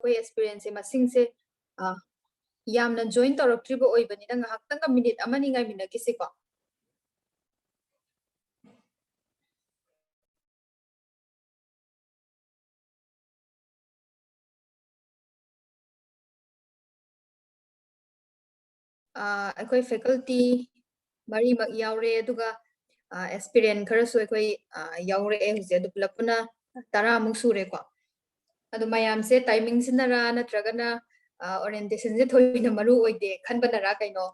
ꯑꯩꯈꯣꯏ ꯑꯦꯛꯁꯄꯤꯔꯤꯌꯦꯟꯁꯁꯦ ꯃꯁꯤꯡꯁꯦ ꯌꯥꯝꯅ ꯖꯣꯏꯟ ꯇꯧꯔꯛꯇ꯭ꯔꯤꯕ ꯑꯣꯏꯕꯅꯤꯅ ꯉꯥꯏꯍꯥꯛꯇꯪꯒ ꯃꯤꯅꯤꯠ ꯑꯃꯅꯤ ꯉꯥꯏꯃꯤꯟꯅꯈꯤꯁꯤꯀꯣ ꯑꯩꯈꯣꯏ ꯐꯦꯀꯜꯇꯤ ꯃꯔꯤꯃꯛ ꯌꯥꯎꯔꯦ ꯑꯗꯨꯒ ꯑꯦꯛꯁꯄꯤꯔꯤꯌꯦꯟ ꯈꯔꯁꯨ ꯑꯩꯈꯣꯏ ꯌꯥꯎꯔꯛꯑꯦ ꯍꯧꯖꯤꯛ ꯑꯗꯨ ꯄꯨꯂꯞꯄꯨꯅ 10ꯃꯨꯛ ꯁꯨꯔꯦꯀꯣ ꯑꯗꯨ ꯃꯌꯥꯝꯁꯦ ꯇꯥꯏꯃꯤꯡꯁꯤꯅꯔꯥ ꯅꯠꯇ꯭ꯔꯒꯅ ꯑꯣꯔꯤꯌꯦꯟꯇꯦꯁꯟꯁꯦ ꯊꯣꯏꯅ ꯃꯔꯨ ꯑꯣꯏꯗꯦ ꯈꯟꯕꯅꯔꯥ ꯀꯩꯅꯣ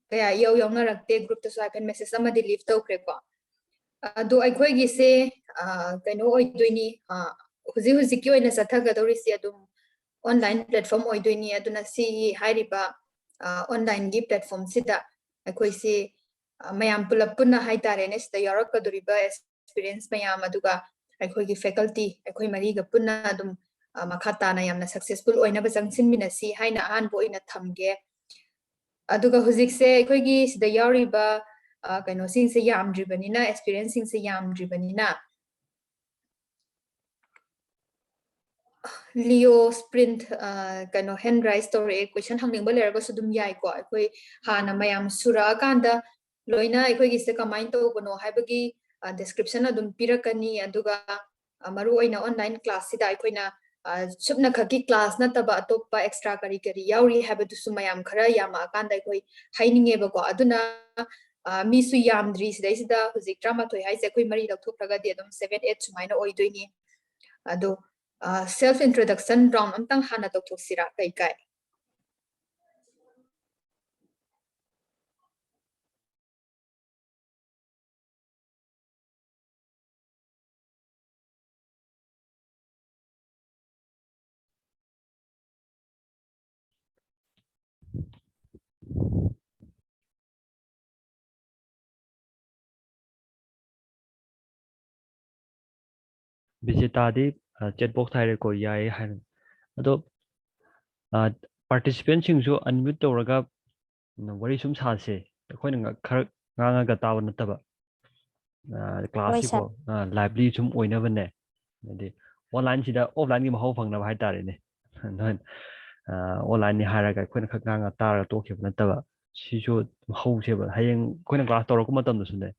kaya yawngarakte group to swipe and message amadi leave tawkhreko adu aikoigise kaino oidoini huji oina sathagadorisi adum online platform oidoini aduna si hairiba online gi platform sida aikoisi mayam pulapuna haitarene sida yarakaduriba experience mayam aduga aikoigi faculty aikoi mariga punna adum makhatana yamna successful oina ba jangsinmina si haina ahan bo ina thamge aduga hujikse aikoigi sida yariba kaino singse yamdribanina experience singse yamdribanina Leo sprint kaino hand rise story question hangning ba lerga sudum yai ko aikoi hana mayam sura kanda loina aikoigi se kamain to gono haibagi description adum pirakani aduga maru oina online class sida aikoina subna khaki class na taba atoppa extra curricular yauri habatu sumayam khara yama kanda aikoi haininge ba ko aduna mi su yamdri sida sida hujik drama thoi haise koi mari lakthopraga di adum 7 8 sumaina oidoini ado self introduction round amtang hana tokthosira kai kai Visitadi chat box hire ko yai han ado participants singsu unmute tawraga wari sum sase akoina khar nganga tawa nataba class ko lively sum oina bane adi online sida offline gi mahau phangna hai tare ne non online ni haraga akoina khak nganga tara to khib nataba sisu hau seba hayeng akoina class tawra ko matam sune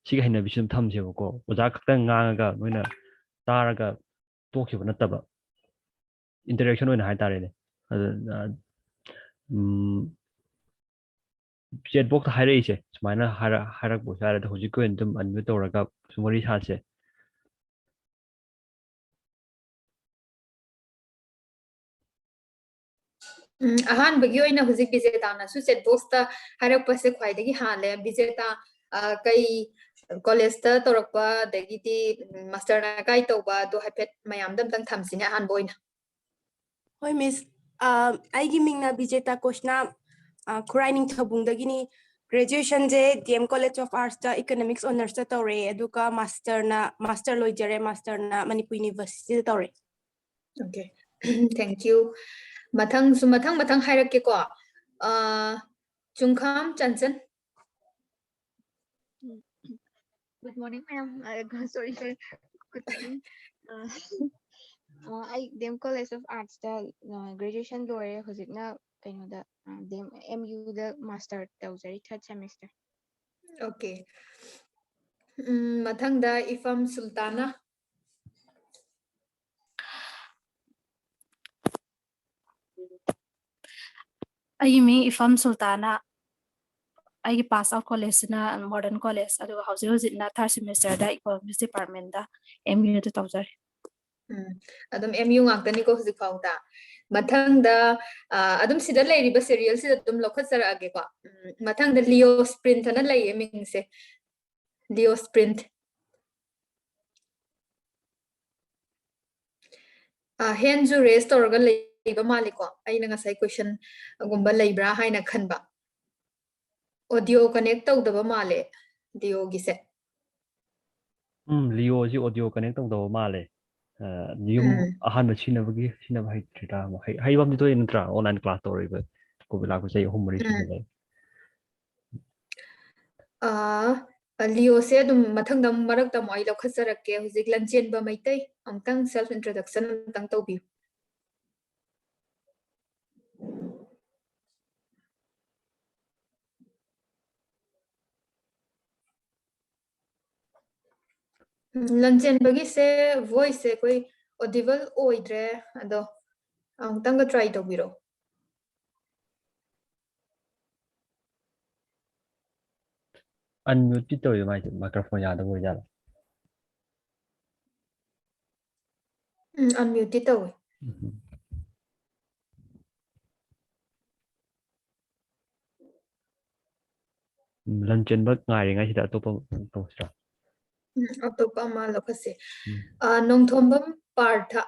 siga hina bisum thamse ko oja khakta nganga noina taraga tokhiba nataba interaction oina hai tare ne chat box haire ise sumaina harak bo sare hojik ko endum unmute tawraga sumari sase ahan bagi oina hujik bijeta na su chat box ta harak pase khwaidagi hale bijeta kai college ta torakpa dagiti master na kai toba do hapet mayam dam tang thamsine ahan boina hoi miss aigi mingna bijeta koshna khuraining thabungdagini graduation je DM College of Arts ta economics honors ta tawre aduka master loijare master na Manipur University ta tawre okay thank you mathang su mathang hairakke ko chungkham chanchan Good morning, ma'am. Sorry. Good morning. I DM College of Arts the graduation lawyer hojikna kaino da DM MU the master tawjari 3rd semester. Okay. Mathang da Ifam Sultana. I mean Ifam Sultana. I pass out college na modern college adu house na 3rd semester da economics department da MU da tawjari Adum MU ngakani ko hujik fauta mathang da adum sida leiriba serial sida dum lokhatsara age ko mathang da Leo sprint na lei mingse Leo sprint hand ju raise torga leiba maliko aina ngasai question gumba leibra haina khanba audio connect tawdaba male Leo gise Leo ji audio connect tawdaba male yum ahan sinabagi sinaba hai trita hai bam to intra online class tawriba ko bila ko sei humri sinaba Leo se adum mathang dam marak tam ai lokhatsarake hujik lanchen ba maitai amtang self introduction amtang tawbi ꯂꯟꯆꯦꯟꯕꯒꯤ say voice ꯁꯦ ꯑꯩꯈꯣꯏ audible ꯑꯣꯏꯗ꯭ꯔꯦ ꯑꯗꯣ ꯑꯃꯨꯛꯇꯪꯒ try ꯇꯧꯕꯤꯔꯣ unmute ꯇꯧꯋꯤ ꯃꯥꯏꯁꯦ microphone ꯌꯥꯗꯕ ꯑꯣꯏꯖꯥꯠꯂꯣ unmute ꯇꯧꯋꯦ ꯂꯟꯆꯦꯟꯕ ꯉꯥꯏꯔꯤꯉꯩꯁꯤꯗ ꯑꯇꯣꯞꯄ ꯇꯧꯁꯤꯔꯥ ꯑꯇꯣꯞꯄ ꯑꯃ ꯂꯧꯈꯠꯁꯦ ꯅꯣꯡꯊꯣꯝꯕꯝ ꯄꯥꯔꯊ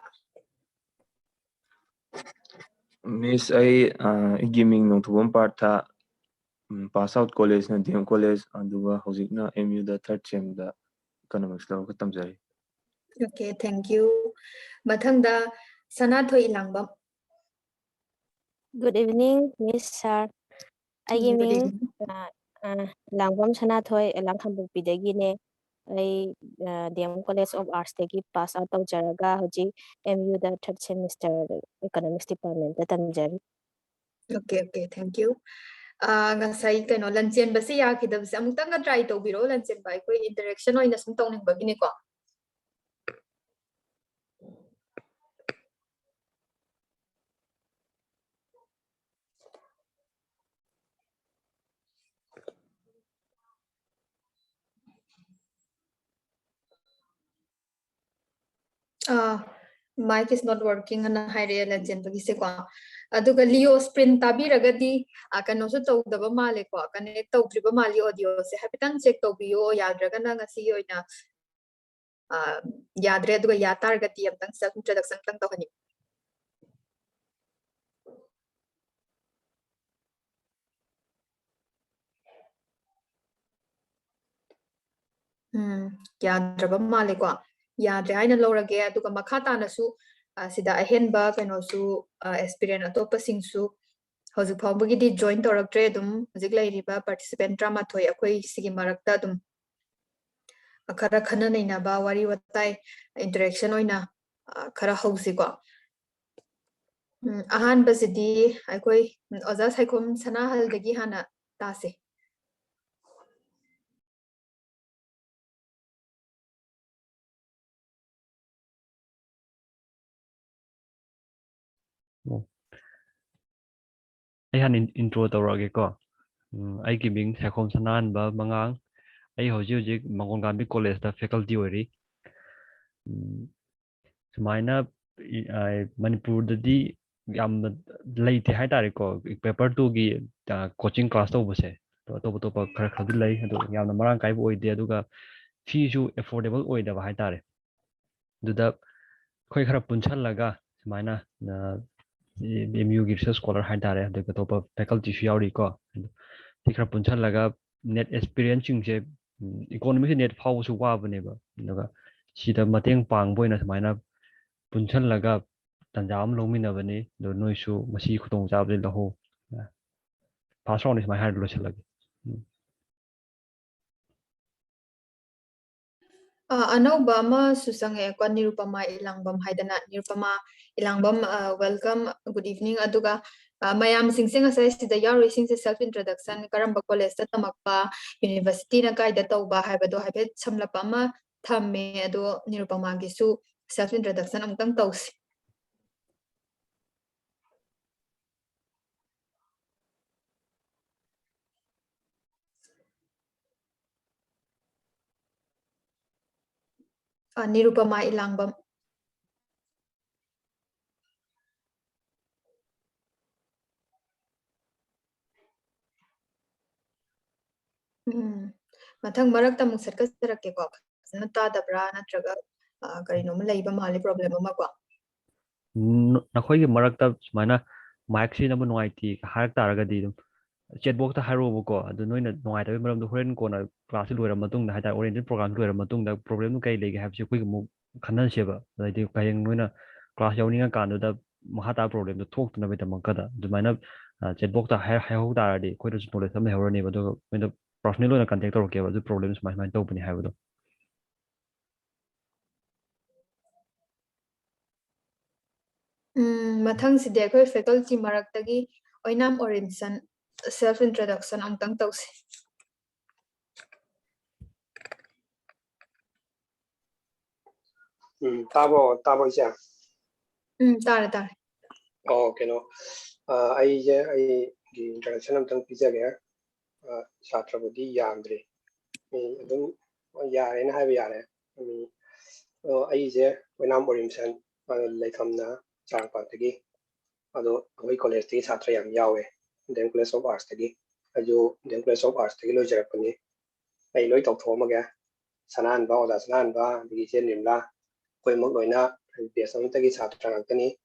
Miss ꯑꯩꯒꯤ ꯃꯤꯡ ꯅꯣꯡꯊꯣꯝꯕꯝ ꯄꯥꯔꯊ ꯄꯥꯁ ꯑꯥꯎꯠ ꯀꯣꯂꯦꯖꯅ DM ꯀꯣꯂꯦꯖ ꯑꯗꯨꯒ ꯍꯧꯖꯤꯛꯅ MUꯗ 3rd ꯁꯦꯝꯗ ꯏꯀꯣꯅꯣꯃꯤꯛꯁ ꯂꯧꯔꯒ ꯇꯝꯖꯔꯤ ꯑꯣꯀꯦ ꯊꯦꯡꯛ ꯌꯨ ꯃꯊꯪꯗ ꯁꯅꯥꯊꯣꯏ ꯏꯂꯥꯡꯕꯝ Good evening, Miss Sir. ꯑꯩꯒꯤ Good ꯃꯤꯡ evening. ꯂꯥꯡꯕꯝ ꯁꯅꯥꯊꯣꯏ ꯂꯥꯡꯈꯝꯕꯣꯛꯄꯤꯗꯒꯤꯅꯦ ꯑꯩ DM College of Arts ꯗꯒꯤ ꯄꯥꯁ ꯑꯥꯎꯠ ꯇꯧꯖꯔꯒ ꯍꯧꯖꯤꯛ MUꯗ 3rd semester Economics Department ꯇꯝꯖꯔꯤ ꯑꯣꯀꯦ ꯑꯣꯀꯦ ꯊꯦꯡꯛ ꯌꯨ ꯉꯁꯥꯏ ꯀꯩꯅꯣ ꯂꯟꯆꯦꯟꯕꯁꯦ ꯌꯥꯈꯤꯗꯕꯁꯦ ꯑꯃꯨꯛꯇꯪꯒ ꯇ꯭ꯔꯥꯏ ꯇꯧꯕꯤꯔꯣ ꯂꯟꯆꯦꯟꯕ ꯑꯩꯈꯣꯏ ꯏꯟꯇꯔꯦꯛꯁꯟ ꯑꯣꯏꯅ ꯁꯨꯝ ꯇꯧꯅꯤꯡꯕꯒꯤꯅꯤꯀꯣ mic is not working ꯑꯅ ꯍꯥꯏꯔꯛꯑꯦ ꯂꯟꯆꯦꯟꯕꯒꯤꯁꯦꯀꯣ ꯑꯗꯨꯒ ꯂꯤꯑꯣ ꯁ꯭ꯄ꯭ꯔꯤꯟ ꯇꯥꯕꯤꯔꯒꯗꯤ ꯀꯩꯅꯣꯁꯨ ꯇꯧꯗꯕ ꯃꯥꯜꯂꯦꯀꯣ ꯀꯅꯦꯛ ꯇꯧꯗ꯭ꯔꯤꯕ ꯃꯥꯜꯂꯤ ꯑꯣꯗꯤꯑꯣꯁꯦ ꯍꯥꯏꯐꯦꯠꯇꯪ ꯆꯦꯛ ꯇꯧꯕꯤꯌꯣ ꯌꯥꯗ꯭ꯔꯒꯅ ꯉꯁꯤꯒꯤ ꯑꯣꯏꯅ ꯌꯥꯗ꯭ꯔꯦ ꯑꯗꯨꯒ ꯌꯥ ꯇꯥꯔꯒꯗꯤ ꯑꯝꯇꯪ ꯁꯦꯜꯐ ꯏꯟꯇ꯭ꯔꯗꯛꯁꯟ ꯑꯝꯇꯪ ꯇꯧꯍꯟꯅꯤ ꯌꯥꯗ꯭ꯔꯕ ꯃꯥꯜꯂꯦꯀꯣ ꯌꯥꯗ꯭ꯔꯦ ꯍꯥꯏꯅ ꯂꯧꯔꯒꯦ ꯑꯗꯨꯒ ꯃꯈꯥ ꯇꯥꯅꯁꯨ ꯁꯤꯗ ꯑꯍꯦꯟꯕ ꯀꯩꯅꯣꯁꯨ ꯑꯦꯁꯄꯤꯔꯦꯟ ꯑꯇꯣꯞꯄꯁꯤꯡꯁꯨ ꯍꯧꯖꯤꯛ ꯐꯥꯎꯕꯒꯤꯗꯤ ꯖꯣꯏꯟ ꯇꯧꯔꯛꯇ꯭ꯔꯦ ꯑꯗꯨꯝ ꯍꯧꯖꯤꯛ ꯂꯩꯔꯤꯕ ꯄꯥꯔꯇꯤꯁꯤꯄꯦꯟ 13 ꯑꯩꯈꯣꯏ ꯁꯤꯒꯤ ꯃꯔꯛꯇ ꯑꯗꯨꯝ खरा खन नैनबा वारी वताई इंटरेक्शन ओइना खरा हौसिको अहानबसिदी अखोई ओजा साइकोम सनाहलदगी हाना तासे ꯑꯩ ꯍꯥꯟꯅ intro ꯇꯧꯔꯛꯑꯒꯦꯀꯣ ꯑꯩꯒꯤ ꯃꯤꯡ ꯁꯥꯏꯈꯣꯝ ꯁꯅꯥꯍꯟꯕ ꯃꯉꯥꯡ ꯑꯩ ꯍꯧꯖꯤꯛ ꯃꯉꯣꯟꯒꯥꯝꯕꯤ ꯀꯣꯂꯦꯖꯇ ꯐꯦꯀꯜꯇꯤ ꯑꯣꯏꯔꯤ ꯁꯨꯃꯥꯏꯅ ꯃꯅꯤꯄꯨꯔꯗꯗꯤ ꯌꯥꯝꯅ ꯂꯩꯇꯦ ꯍꯥꯏꯇꯥꯔꯦꯀꯣ ꯄꯦꯄꯔ 2ꯒꯤ ꯀꯣꯆꯤꯡ ꯀ꯭ꯂꯥꯁ ꯇꯧꯕꯁꯦ ꯑꯇꯣꯞ ꯑꯇꯣꯞꯄ ꯈꯔꯗꯤ ꯂꯩ ꯑꯗꯨ ꯌꯥꯝꯅ ꯃꯔꯥꯡ ꯀꯥꯏꯕ ꯑꯣꯏꯗꯦ ꯑꯗꯨꯒ ꯐꯤꯁꯨ ꯑꯦꯐꯣꯔꯗꯦꯕꯜ ꯑꯣꯏꯗꯕ ꯍꯥꯏꯇꯥꯔꯦ ꯑꯗꯨꯗ ꯑꯩꯈꯣꯏ ꯈꯔ ꯄꯨꯟꯁꯜꯂꯒ ꯁꯨꯃꯥꯏꯅ MUꯒꯤ ꯔꯤꯁꯔꯁ ꯁ꯭ꯀꯣꯂꯔ ꯍꯥꯏꯇꯥꯔꯦ ꯑꯗꯨꯒ ꯑꯇꯣꯞꯄ ꯐꯦꯀꯜꯇꯤꯁꯨ ꯌꯥꯎꯔꯤꯀꯣ ꯁꯤ ꯈꯔ ꯄꯨꯟꯁꯜꯂꯒ ꯅꯦꯠ ꯑꯦꯛꯁꯄꯤꯔꯤꯌꯦꯟꯁꯁꯤꯡꯁꯦ ꯏꯀꯣꯅꯣꯃꯤꯛꯁ ꯅꯦꯠ ꯐꯥꯎꯕꯁꯨ ꯋꯥꯕꯅꯦꯕ ꯑꯗꯨꯒ ꯁꯤꯗ ꯃꯇꯦꯡ ꯄꯥꯡꯕ ꯑꯣꯏꯅ ꯁꯨꯃꯥꯏꯅ ꯄꯨꯟꯁꯜꯂꯒ ꯇꯟꯖꯥ ꯑꯃ ꯂꯧꯃꯤꯟꯅꯕꯅꯤ ꯑꯗꯣ ꯅꯣꯏꯁꯨ ꯃꯁꯤ ꯈꯨꯗꯣꯡꯆꯥꯕꯗꯤ ꯂꯧꯍꯧ ꯐꯥꯔꯁ ꯔꯥꯎꯟꯗ ꯁꯨꯃꯥꯏꯅ ꯍꯥꯏꯔ ꯂꯣꯏꯁꯤꯜꯂꯒꯦ अनौबा सुसंगे निरुपमा इलांगबम हाइदना Nirupama Elangbam welcome good evening अदुगा मयाम सिंगसिंग असै सिदा यारो सिंगसे सेल्फ इंट्रोडक्शन करंबा कॉलेज ता तमकपा यूनिवर्सिटी ना कायदा तौबा हाइबदो हाइबे समलपा अमा थम्मे अदो निरुपमा गिसु सेल्फ इंट्रोडक्शन अमतंग तौसी निरुपमा इलांगबम मथंग मरक तमुक सटका सरकेको फजना तादब्रा नत्रगा करिनोम लैबा माले प्रॉब्लम अमा को नखोइगे मरकता सुमाइना माइक सिनबा नुवाइति हारक तारगदि ꯆꯦꯠ ꯕꯣꯛꯁꯇ ꯍꯥꯏꯔꯛꯑꯣꯕꯀꯣ ꯑꯗꯨ ꯅꯣꯏꯅ ꯅꯨꯡꯉꯥꯏꯇꯕꯒꯤ ꯃꯔꯝꯗꯣ ꯍꯣꯔꯦꯟ ꯀꯣꯟꯅ ꯀ꯭ꯂꯥꯁꯁꯤ ꯂꯣꯏꯔ ꯃꯇꯨꯡꯗ ꯍꯥꯏꯇꯥꯔꯦ ꯑꯣꯔꯤꯌꯦꯟꯇꯦꯠ ꯄ꯭ꯔꯣꯒ꯭ꯔꯥꯝ ꯂꯣꯏꯔ ꯃꯇꯨꯡꯗ ꯄ꯭ꯔꯣꯕ꯭ꯂꯦꯝꯗꯨ ꯀꯩ ꯂꯩꯒꯦ ꯍꯥꯏꯕꯁꯤ ꯑꯩꯈꯣꯏꯒꯤ ꯑꯃꯨꯛ ꯈꯟꯅꯁꯦꯕ ꯑꯗꯩꯗꯤ ꯍꯌꯦꯡ ꯅꯣꯏꯅ ꯀ꯭ꯂꯥꯁ ꯌꯥꯎꯅꯤꯡꯉꯀꯥꯟꯗꯨꯗ ꯃꯈꯥ ꯇꯥꯕ ꯄ꯭ꯔꯣꯕ꯭ꯂꯦꯝꯗꯣ ꯊꯣꯛꯇꯅꯕꯒꯤꯗꯃꯛꯇ ꯑꯗꯨꯃꯥꯏꯅ ꯆꯦꯠ ꯕꯣꯛꯁꯇ ꯍꯥꯏꯍꯧ ꯇꯥꯔꯗꯤ ꯑꯩꯈꯣꯏꯗꯁꯨ ꯅꯣꯂꯦꯖ ꯑꯃ ꯂꯩꯍꯧꯔꯅꯦꯕ ꯑꯗꯨꯒ ꯅꯣꯏꯗ ꯄꯔꯁꯣꯅꯦꯜ ꯑꯣꯏꯅ ꯀꯟꯇꯦꯛ ꯇꯧꯔꯛꯀꯦꯕ ꯑꯗꯨ ꯄ꯭ꯔꯣꯕ꯭ꯂꯦꯝ ꯁꯨꯃꯥꯏ ꯁꯨꯃꯥꯏꯅ ꯇꯧꯕꯅꯤ ꯍꯥꯏꯕꯗꯣ मथंग सिदे अखोई फैकल्टी मरक्तगी ओइनाम ओरिंसन सेल्फ इंट्रोडक्शन अमतंग तौसी Tabo siya. Tare. Oh, kino. I introduction amtang pizage. Satrabudi yamdre. Adum yare na habi yare. When I'm orimsan, Lakamna, Charpatagi. Ado we college the Satra Yam Yawe, then College of Arts Tagi. Ajo then College of Arts Tagi Lojarapani. I loit of Homaga, Sanan Ba, that's Nan Ba, the Genimla, Quemogoina, and Piasan Tagi Satra Antony,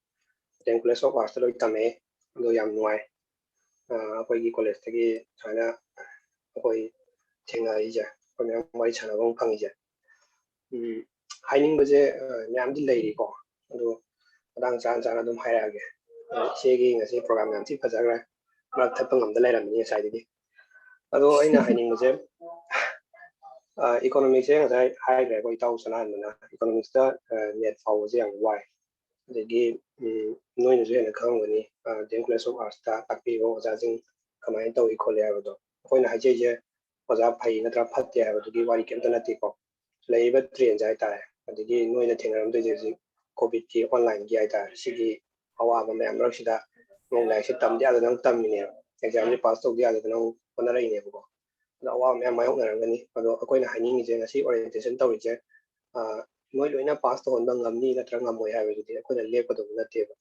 then College of Arts Loitame, do Yam Noi. Quay College Tagi, China, Quay Tinga Ija, when my China won't Pangija. Hiding was a Yamdi lady go. Dang Chan Chanadum Hirage. Shaking as a program and tip as a not tapping on the letter on the side. Although I know hiding was economics as I hide a 1,000 economics that net for young why. They gave no in the company, the English of our staff, people was asking Commando equally. When I was up paying a drop at the to give what he came to the tip of labor 3 and I die. And again, no in the thing around the COVID online guide, city. Our ma'am Rashida, no like she tam the other than Tamina, example passed of the other than one other in a book. Our ma'am, my own Rangani, although a coin hanging is in a sea orientation to reject. No, in a past on Bangamni, that Rangam we have it, I couldn't live with the table.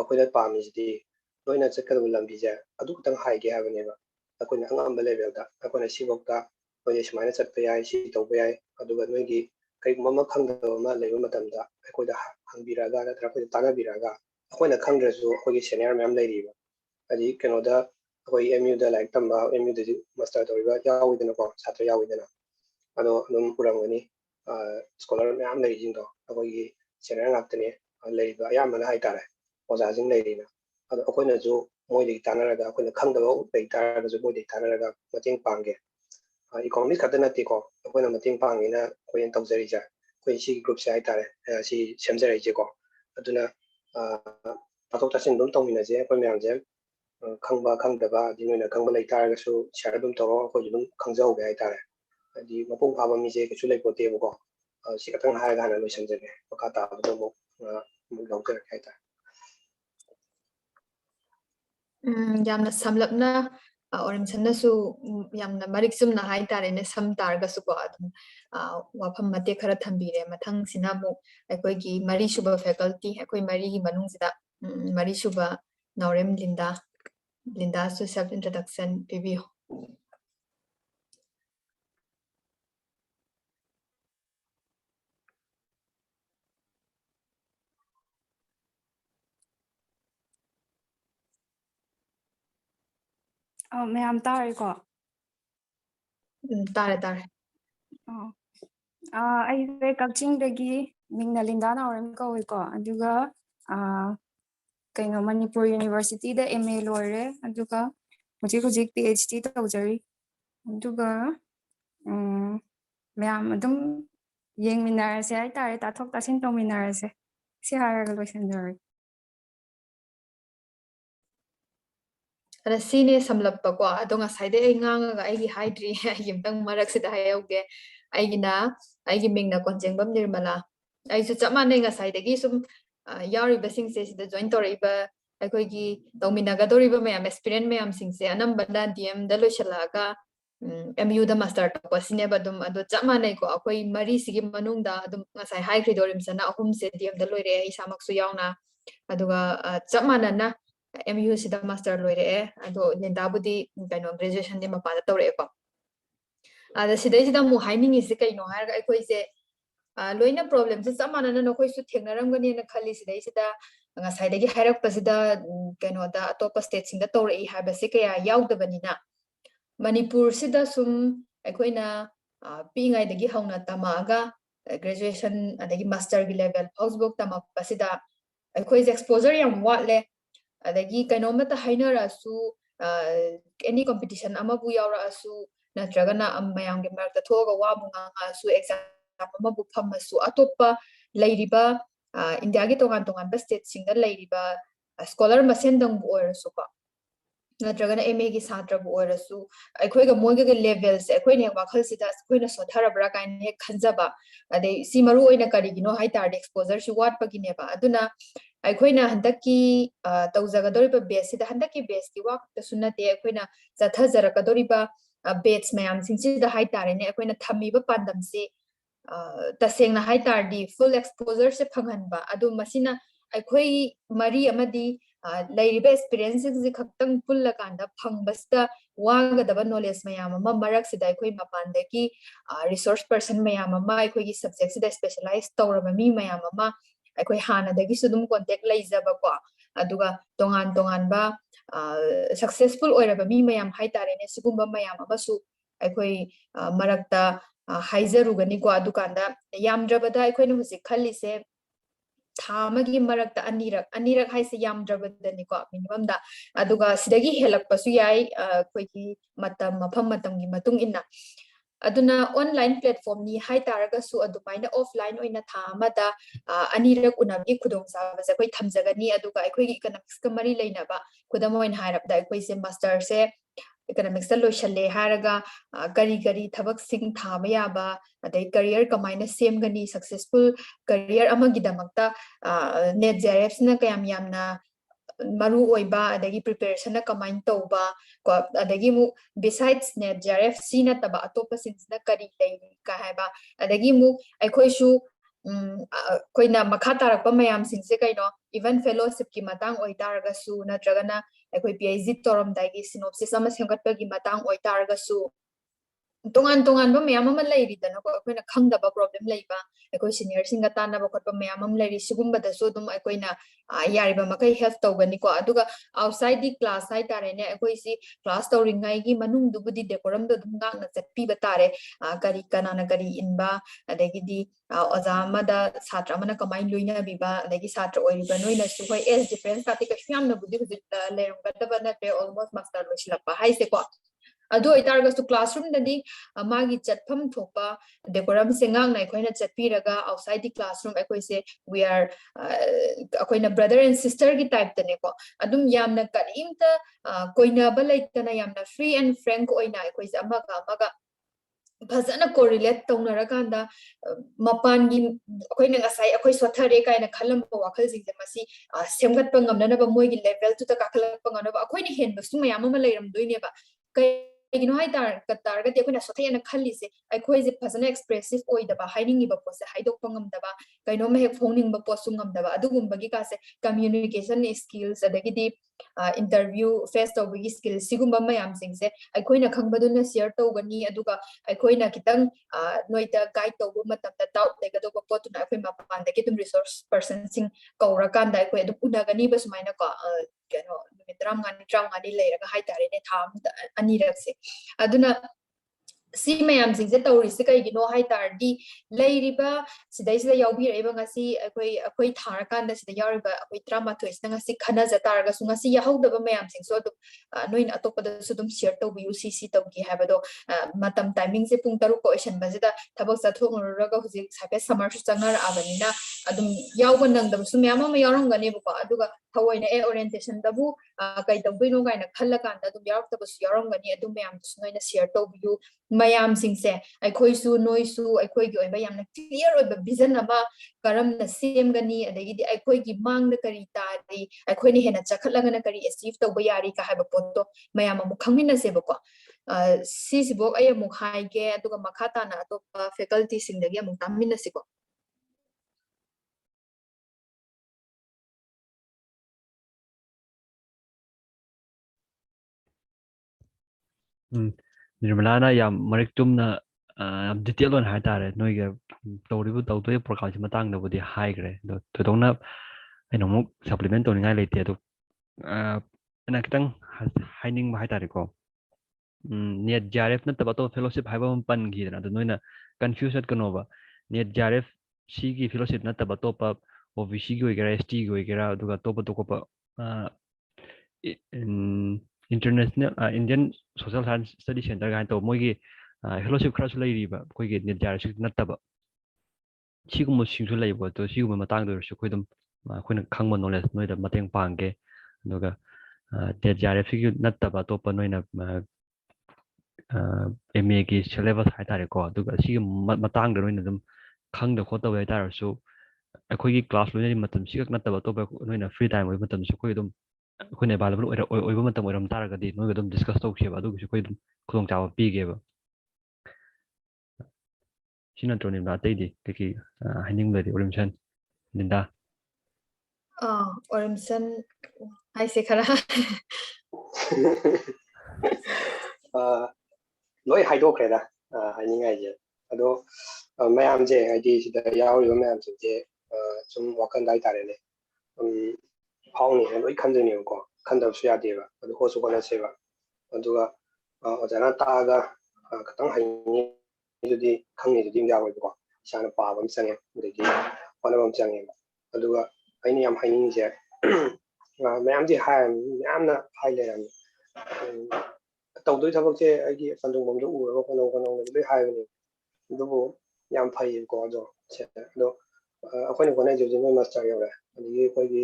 A coin palm is the no in a second will ambija, a duke high gave never. I couldn't unbelievable that I couldn't see what that when it's minus at PI, she told me I do a wiggy, Kate Mamma Kanga, Legumatamda, I could hang Biraga, that Rapid Tana Biraga. When the Congress will senior ma'am lady, Adi Canada, away MU the like Tamba, MU the master to river, ya within a box, Satya within a no Puramani, scholar ma'am lady, away senior Aptene, a lady, Yaman Haitare, was asking lady. When a zoo, Moidi Tanaraga, when the Kangalo, they tired as a body Tanaraga, Mating Pange. Economic Catanatico, when a Mating Pang in a Queen Tozerija, when she groups Haitare, she Shamserijico. Aduna. Patok don't tell me as a Pamian, Kangba Kangdaba, Dino Kanga Latar, so Sharadum Toro, Kangzo Gaitare. The Mapung Hava music, which like what they will go. She got on high than a Lucian, Okata, the Moga Kaita. Yamna Samlapna or in Sanasu Yamna Marixum Nahaitar in some Targasuko, Wapam Matekara Tambire, Matang Sinamu, Equigi, Marishuba faculty, Equi Marie Manungsida, Marishuba, Norem Linda, so self introduction, review. Oh, ma'am, tare ko. Tare. Oh. I say Kakching dagi ming na Linda na oram ko ko. Aduga kayo Manipur University da MA lore. Aduga mujik PhD ta ujari. Aduga ma'am adum yeng minarase ay tare tatok tasin tong minarase. Si haragal wasandari. Ada sine samlappa ko adonga side ai nganga ai hydri yimtang marak sida hayauge ai mingna konjengbam nirmala ai su chama ne nga side gi sum yari basing se sida join toriba ai gi domina ga doriba me am aspirant me am sing se anam banda dm da lo shalaga MU da master to pasine badum ado chama ne ko akoi mari sigi manung da adum ngasai high credorim sana ahum se dm da loire ai samak su yauna aduga chama na MU sida master loire ado Linda-budi kaino graduation di mapada tawre ko ada sida mu hiding is kaino har ai se loina problem se samana na koi su thengnaram gani na khali sida nga side gi hairak pasida kaino da top state sing da tawre I ha ba se kaya yaudabani na Manipur sida sum aikoina pingai dagi hauna tamaga graduation adagi master gi level housebook tamak pasida aikoi exposure yam watle adagi kainoma ta hainara su any competition amabu yaura su natragana mayam ge marta thoga wabu nga su exam amabu phamma su atopa leiriba india gi tongan ba state singa leiriba scholar masendang bu or su ko नत्रगना MA की सात्रबु ओरसु अखोइगा मोइगा levels अखोइने वाखलसिदा अखोइना सोथरबरा काइने खंजबा अदे सी मरु ओइना करिगिनो high tarred exposure सु वाटपगिनेबा अदुना अखोइना हंदकी तौजगदोरिबा बेसिदा हंदकी base की वाक तसुनते अखोइना जथजरकदोरिबा बेट्स मयाम सिंसिदा हाइ टारेने अखोइना थमीबा पांदमसे तसेंगना हाइ टार्डी फुल एक्सपोजर से फंगहनबा अदु मसिना अखोइ मरी अमदी लेरिबा एक्सपीरियंसेस जे खक्तंग पुल्लकांदा फंगबस्ता वागदबा नॉलेज मयाम अमा मरकसिदा अखोइ मपानदगी रिसोर्स पर्सन मयाम अमा अखोइगी सब्जेक्ट सिदा स्पेशलाइज तौरबा मी मयाम अमा अखोइ हानादगी सुदुम कांटेक्ट लैजबको अदुगा तोंगान तोंगानबा सक्सेसफुल ओइरबा मी मयाम हाइ तारेने सिगुम्बा मयाम अमसु अखोइ मरकता हाइजरुगनिको अदुकांदा यामद्रबदा अखोइना हुजिक खल्लिसे थामगी मरकता अनिरक हाइसे यामद्रबदनिको मिनिमम दा अदुगा सिदगी हेलकपसु याइ अखोइगी मतम मफम मतमगी मतुंग इन्ना अदुना ऑनलाइन प्लेटफॉर्म नि हाइ तारगसु अदुमाइना ऑफलाइन ओइना थामदा अनिरक उनगी खुदोंग साबसे अखोइ थमजगनी अदुगा अखोइगी इकोनॉमिक्स का मरी लेनाबा खुदम ओइन हाइरबदा अखोइसे मास्टर से इकोनॉमिक्स लोइसले हारगा करी करी थबक सिंग थाबा याबा अदै करियर कमाइना सेमगनी सक्सेसफुल करियर अमगिदमक्ता नेट जेआरएफ ना कयाम यामना मरु ओइबा अदगी प्रिपरेशन कमाइन तौबा को अदगी मु बिसाइड्स नेट जेआरएफ सी नतबा अतोप सिंसना करी लेनी का हैबा अदगी मु अखोइसु कोइना मखा तारकपा मयाम सिंसे कइनो इवन फेलोशिप की मतंग ओइ तारगसु नत्रगना अखोइ पीएचडी तोरम दाइगी सिनोप्सिस अमा सेंगटपगी मतंग ओइ तारगसु तोंगान तोंगान मैम लेरीदनको अखोइना खंगदबा प्रॉब्लम लेबा अखोइ सीनियर सिंगा तानबा खटपा मैम लेरी सिगुम्बदसु दुम अखोइना यारिबा मकै हेल्प तौगनिको अदुगा आउटसाइड दी क्लास हाइ तारेने अखोइसी क्लास तौरिंगाइगी मनुंगदुबुदी डेकोरम दो दुम गांगना चटपीबा तारे करी कनाना करी इनबा अदगिदी ओजा अमदा छात्र अमना कमाइन लुइना बिबा अदगी छात्र ओइरिबा नोइनसु होय एज डिफरेंस ताति कछु यामना बुदि हुजिक लेरंगदबा नते ऑलमोस्ट मास्टर लोइसिलपा हाइसेको अदु ओइतारगसु क्लासरूम ददी मागी चटफम थोपा डेकोरम से ngang नाइ खोइना चटपीरगा आउटसाइड दी क्लासरूम अखोइसे वी आर अखोइना ब्रदर एंड सिस्टर की टाइप तनेको अदुम यामना करीमता कोइना बलैतना यामना फ्री एंड फ्रैंक ओइना अखोइसे अमगा फजना कोरिलेट तौनरकांदा मपानगी अखोइना ngasai अखोइ सोथरे काइना खलमबा वाखल जिंजे मसी सेमगतपा ngamnanaba मोइगी लेवल तुता काखलपा ngamnaba अखोइना हेनबसु मयाम अमा लैरमदोइनेबा कइनो हाइ तारगति अखोइना सोथैना खल्लिसे अखोइजे फजना एक्सप्रेसिव ओइदबा हाइनिंगिबा पोसे हाइदोकपा ngamdaba कइनो मे हेक फोनिंगबा पोसु ngamdaba अदुगुम्बगी कासे कम्युनिकेशन स्किल्स अदगिदी इंटरव्यू फेस तौबगी स्किल्स सिगुम्बा मयाम सिंगसे अखोइना खंगबदुना शेयर तौगनी अदुगा अखोइना कितंग नोइता गाइड तौबो मतमदा डाउट लेगदोबा पोतुना अखोइ मापानदगी तुम रिसोर्स पर्सन सिंग कौरकांदा अखोइ अदुम उनगनी बसुमाइना को केनो नुमित 35 लेरगा हाइ तारेने थाम अनिरकसे अदुना सी मैम सिंसे तौरिसे कइगिनो हाइ तारदी लेरिबा सिदैसिदा याउबिरैबा ngasi अखोइ थारकांदा सिदा यारिबा अखोइ 38 सिदा ngasi खना जतारगसु ngasi याहौदबा मैम सिंसो अदु नोइन अतोपदा सुदुम शेयर तौबियु सीसी तौगी हाबदो मतम टाइमिंग से पुंग 6 क्वेश्चन बजिदा थबक साथोंगरगा हुजि सापे समर सु चंगर आबनिना अदुम याउबा नंगदबसु मैम मा यारंगनेबको अदुगा थवइना ए ओरिएंटेशन दबु कइ तौबिनो गाइना खल्लकांदा अदुम यारक्तबसु यारंगनी अदुम मैम सुनोइना शेयर तौबियु मैम सिंसे अखोइसु नोइसु अखोइगी ओइबा यामना क्लियर ओइबा विजन अमा करमना सेमगनी अदगिदी अखोइगी मांगदा करी तारी अखोइने हेना चखलगना करी अचीव तौबा यारी का हाबा पोतो मैम अमु खंगमिनसेबको सिसिबो अय अमु हाइगे अदुगा मखाताना अतोपा फैकल्टी सिंगदगी अमु तामिनसेको निर्मलाना याम मरिक तुमना याम डिटेल ऑन हाइतारे नोइगे तौरिबु तौतोय प्रोग्राम मतांगदबुदि हाइग्रे दो थोदोंना एनोमुक सप्लीमेंट तोनिङाइ लेते दो एना कितंग हाइनिंग हाइतारेको नेट जेआरएफ नतबा तो फेलोशिप हाइबा पनगिदना दो नोइना कंफ्यूज कनोबा नेट जेआरएफ सी की फेलोशिप नतबा तो पा ओबीसी की होइगेरा एसटी की होइगेरा दुगा तो international Indian social science study centre again तो मोगी फेलोशिप खरसु लेरिबा कोइगे नेट जेआरएफ नतबा सिगुम सिंसु लेबो तो सिगुम मतांग दो सु कोइदम खोइन खंगबो नॉलेज नोइदा मतेंग पांगे दुगा ꯇꯦꯠ JRF ꯅꯠꯇꯕ ꯑꯇꯣꯞꯄ ꯅꯣꯏꯅ MA ꯒꯤ ꯁꯤꯂꯦꯕꯁ ꯍꯥꯏꯇꯥꯔꯦꯀꯣ ꯑꯗꯨꯒ ꯑꯁꯤꯒꯤ ꯃꯇꯥꯡꯗ ꯅꯣꯏꯅ ꯑꯗꯨꯝ ꯈꯪꯗ ꯈꯣꯠꯇꯕ ꯍꯥꯏꯇꯥꯔꯁꯨ ꯑꯩꯈꯣꯏꯒꯤ ꯀ꯭ꯂꯥꯁ ꯂꯣꯏꯅꯔꯤ ꯃꯇꯝ ꯁꯤꯈꯛ ꯅꯠꯇꯕ ꯑꯇꯣꯞꯄ ꯅꯣꯏꯅ ꯐ꯭ꯔꯤ ꯇꯥꯏꯝ ꯑꯣꯏꯕ ꯃꯇꯝꯗꯁꯨ ꯑꯩꯈꯣꯏ ꯑꯗꯨꯝ ꯑꯩꯈꯣꯏꯅ ꯑꯦꯕꯥꯏꯂꯦꯕꯜ ꯑꯣꯏꯕ ꯃꯇꯝ ꯑꯣꯏꯔꯝ ꯇꯥꯔꯒꯗꯤ ꯅꯣꯏꯒ ꯑꯗꯨꯝ ꯗꯤꯁꯀꯁ ꯇꯧꯁꯦꯕ ꯑꯗꯨꯒꯤꯁꯨ ꯑꯩꯈꯣꯏ ꯑꯗꯨꯝ ꯈꯨꯗꯣꯡꯆꯥꯕ ꯄꯤꯒꯦꯕ ꯁꯤ ꯅꯠꯇ꯭ꯔꯣ ꯅꯤꯝꯗꯥ ꯑꯇꯩꯗꯤ ꯀꯩꯀꯩ ꯍꯥꯏꯅꯤꯡꯕꯗꯤ ꯑꯣꯔꯤꯝꯁꯟ ꯂꯤꯟꯗꯥ ꯑꯣꯔꯤꯝꯁꯟ ꯍꯥꯏꯁꯦ ꯈꯔ ꯂꯣꯏ ꯍꯥꯏꯗꯣꯛꯈ꯭ꯔꯦꯗ ꯍꯥꯏꯅꯤꯡꯉꯥꯏꯁꯦ ꯑꯗꯣ ꯃꯌꯥꯝꯁꯦ ꯍꯥꯏꯗꯤ ꯁꯤꯗ ꯌꯥꯎꯔꯤꯕ ꯃꯌꯥꯝꯁꯤꯡꯁꯦ ꯁꯨꯝ ꯋꯥꯈꯜꯗ ꯍꯥꯏꯇꯥꯔꯦꯅꯦ ꯐꯥꯎꯅꯤꯅ ꯂꯣꯏ ꯈꯟꯗꯣꯏꯅꯦꯕꯀꯣ ꯈꯟꯗꯕꯁꯨ ꯌꯥꯗꯦꯕ ꯑꯗꯨ ꯍꯣꯠꯁꯨ ꯍꯣꯠꯅꯁꯦꯕ ꯑꯗꯨꯒ ꯑꯣꯖꯥꯅ ꯇꯥꯛꯑꯒ ꯈꯤꯇꯪ ꯍꯩꯅꯤꯡꯉꯤꯗꯨꯗꯤ ꯈꯪꯉꯤꯗꯨꯗꯤ ꯌꯥꯎꯋꯦꯕꯀꯣ ꯏꯁꯥꯅ ꯄꯥꯕ ꯑꯃ ꯆꯪꯉꯦ ꯑꯗꯒꯤ ꯍꯣꯠꯅꯕ ꯑꯃ ꯆꯪꯉꯦꯕ ꯑꯗꯨꯒ ꯑꯩꯅ ꯌꯥꯝ ꯍꯩꯅꯤꯡꯉꯤꯁꯦ ꯃꯌꯥꯝꯁꯦ ꯌꯥꯝꯅ ꯍꯥꯏ ꯂꯩꯔꯝꯃꯤ ꯇꯧꯗꯣꯏ ꯊꯕꯛꯁꯦ ꯑꯩꯒꯤ ꯄꯟꯊꯨꯡꯐꯝꯗ ꯎꯔꯒ ꯍꯣꯠꯅꯧꯅꯗꯤ ꯂꯣꯏ ꯍꯥꯏꯕꯅꯦ ꯑꯗꯨꯕꯨ ꯌꯥꯝ ꯐꯩꯌꯦꯕꯀꯣ ꯑꯗꯣ ꯑꯩꯈꯣꯏꯅ ꯍꯣꯠꯅꯔꯤꯁꯦ ꯍꯧꯖꯤꯛ ꯃꯣꯏ ꯃꯥꯁꯇꯔ ꯌꯧꯔꯦ ꯑꯗꯒꯤ ꯑꯩꯈꯣꯏꯒꯤ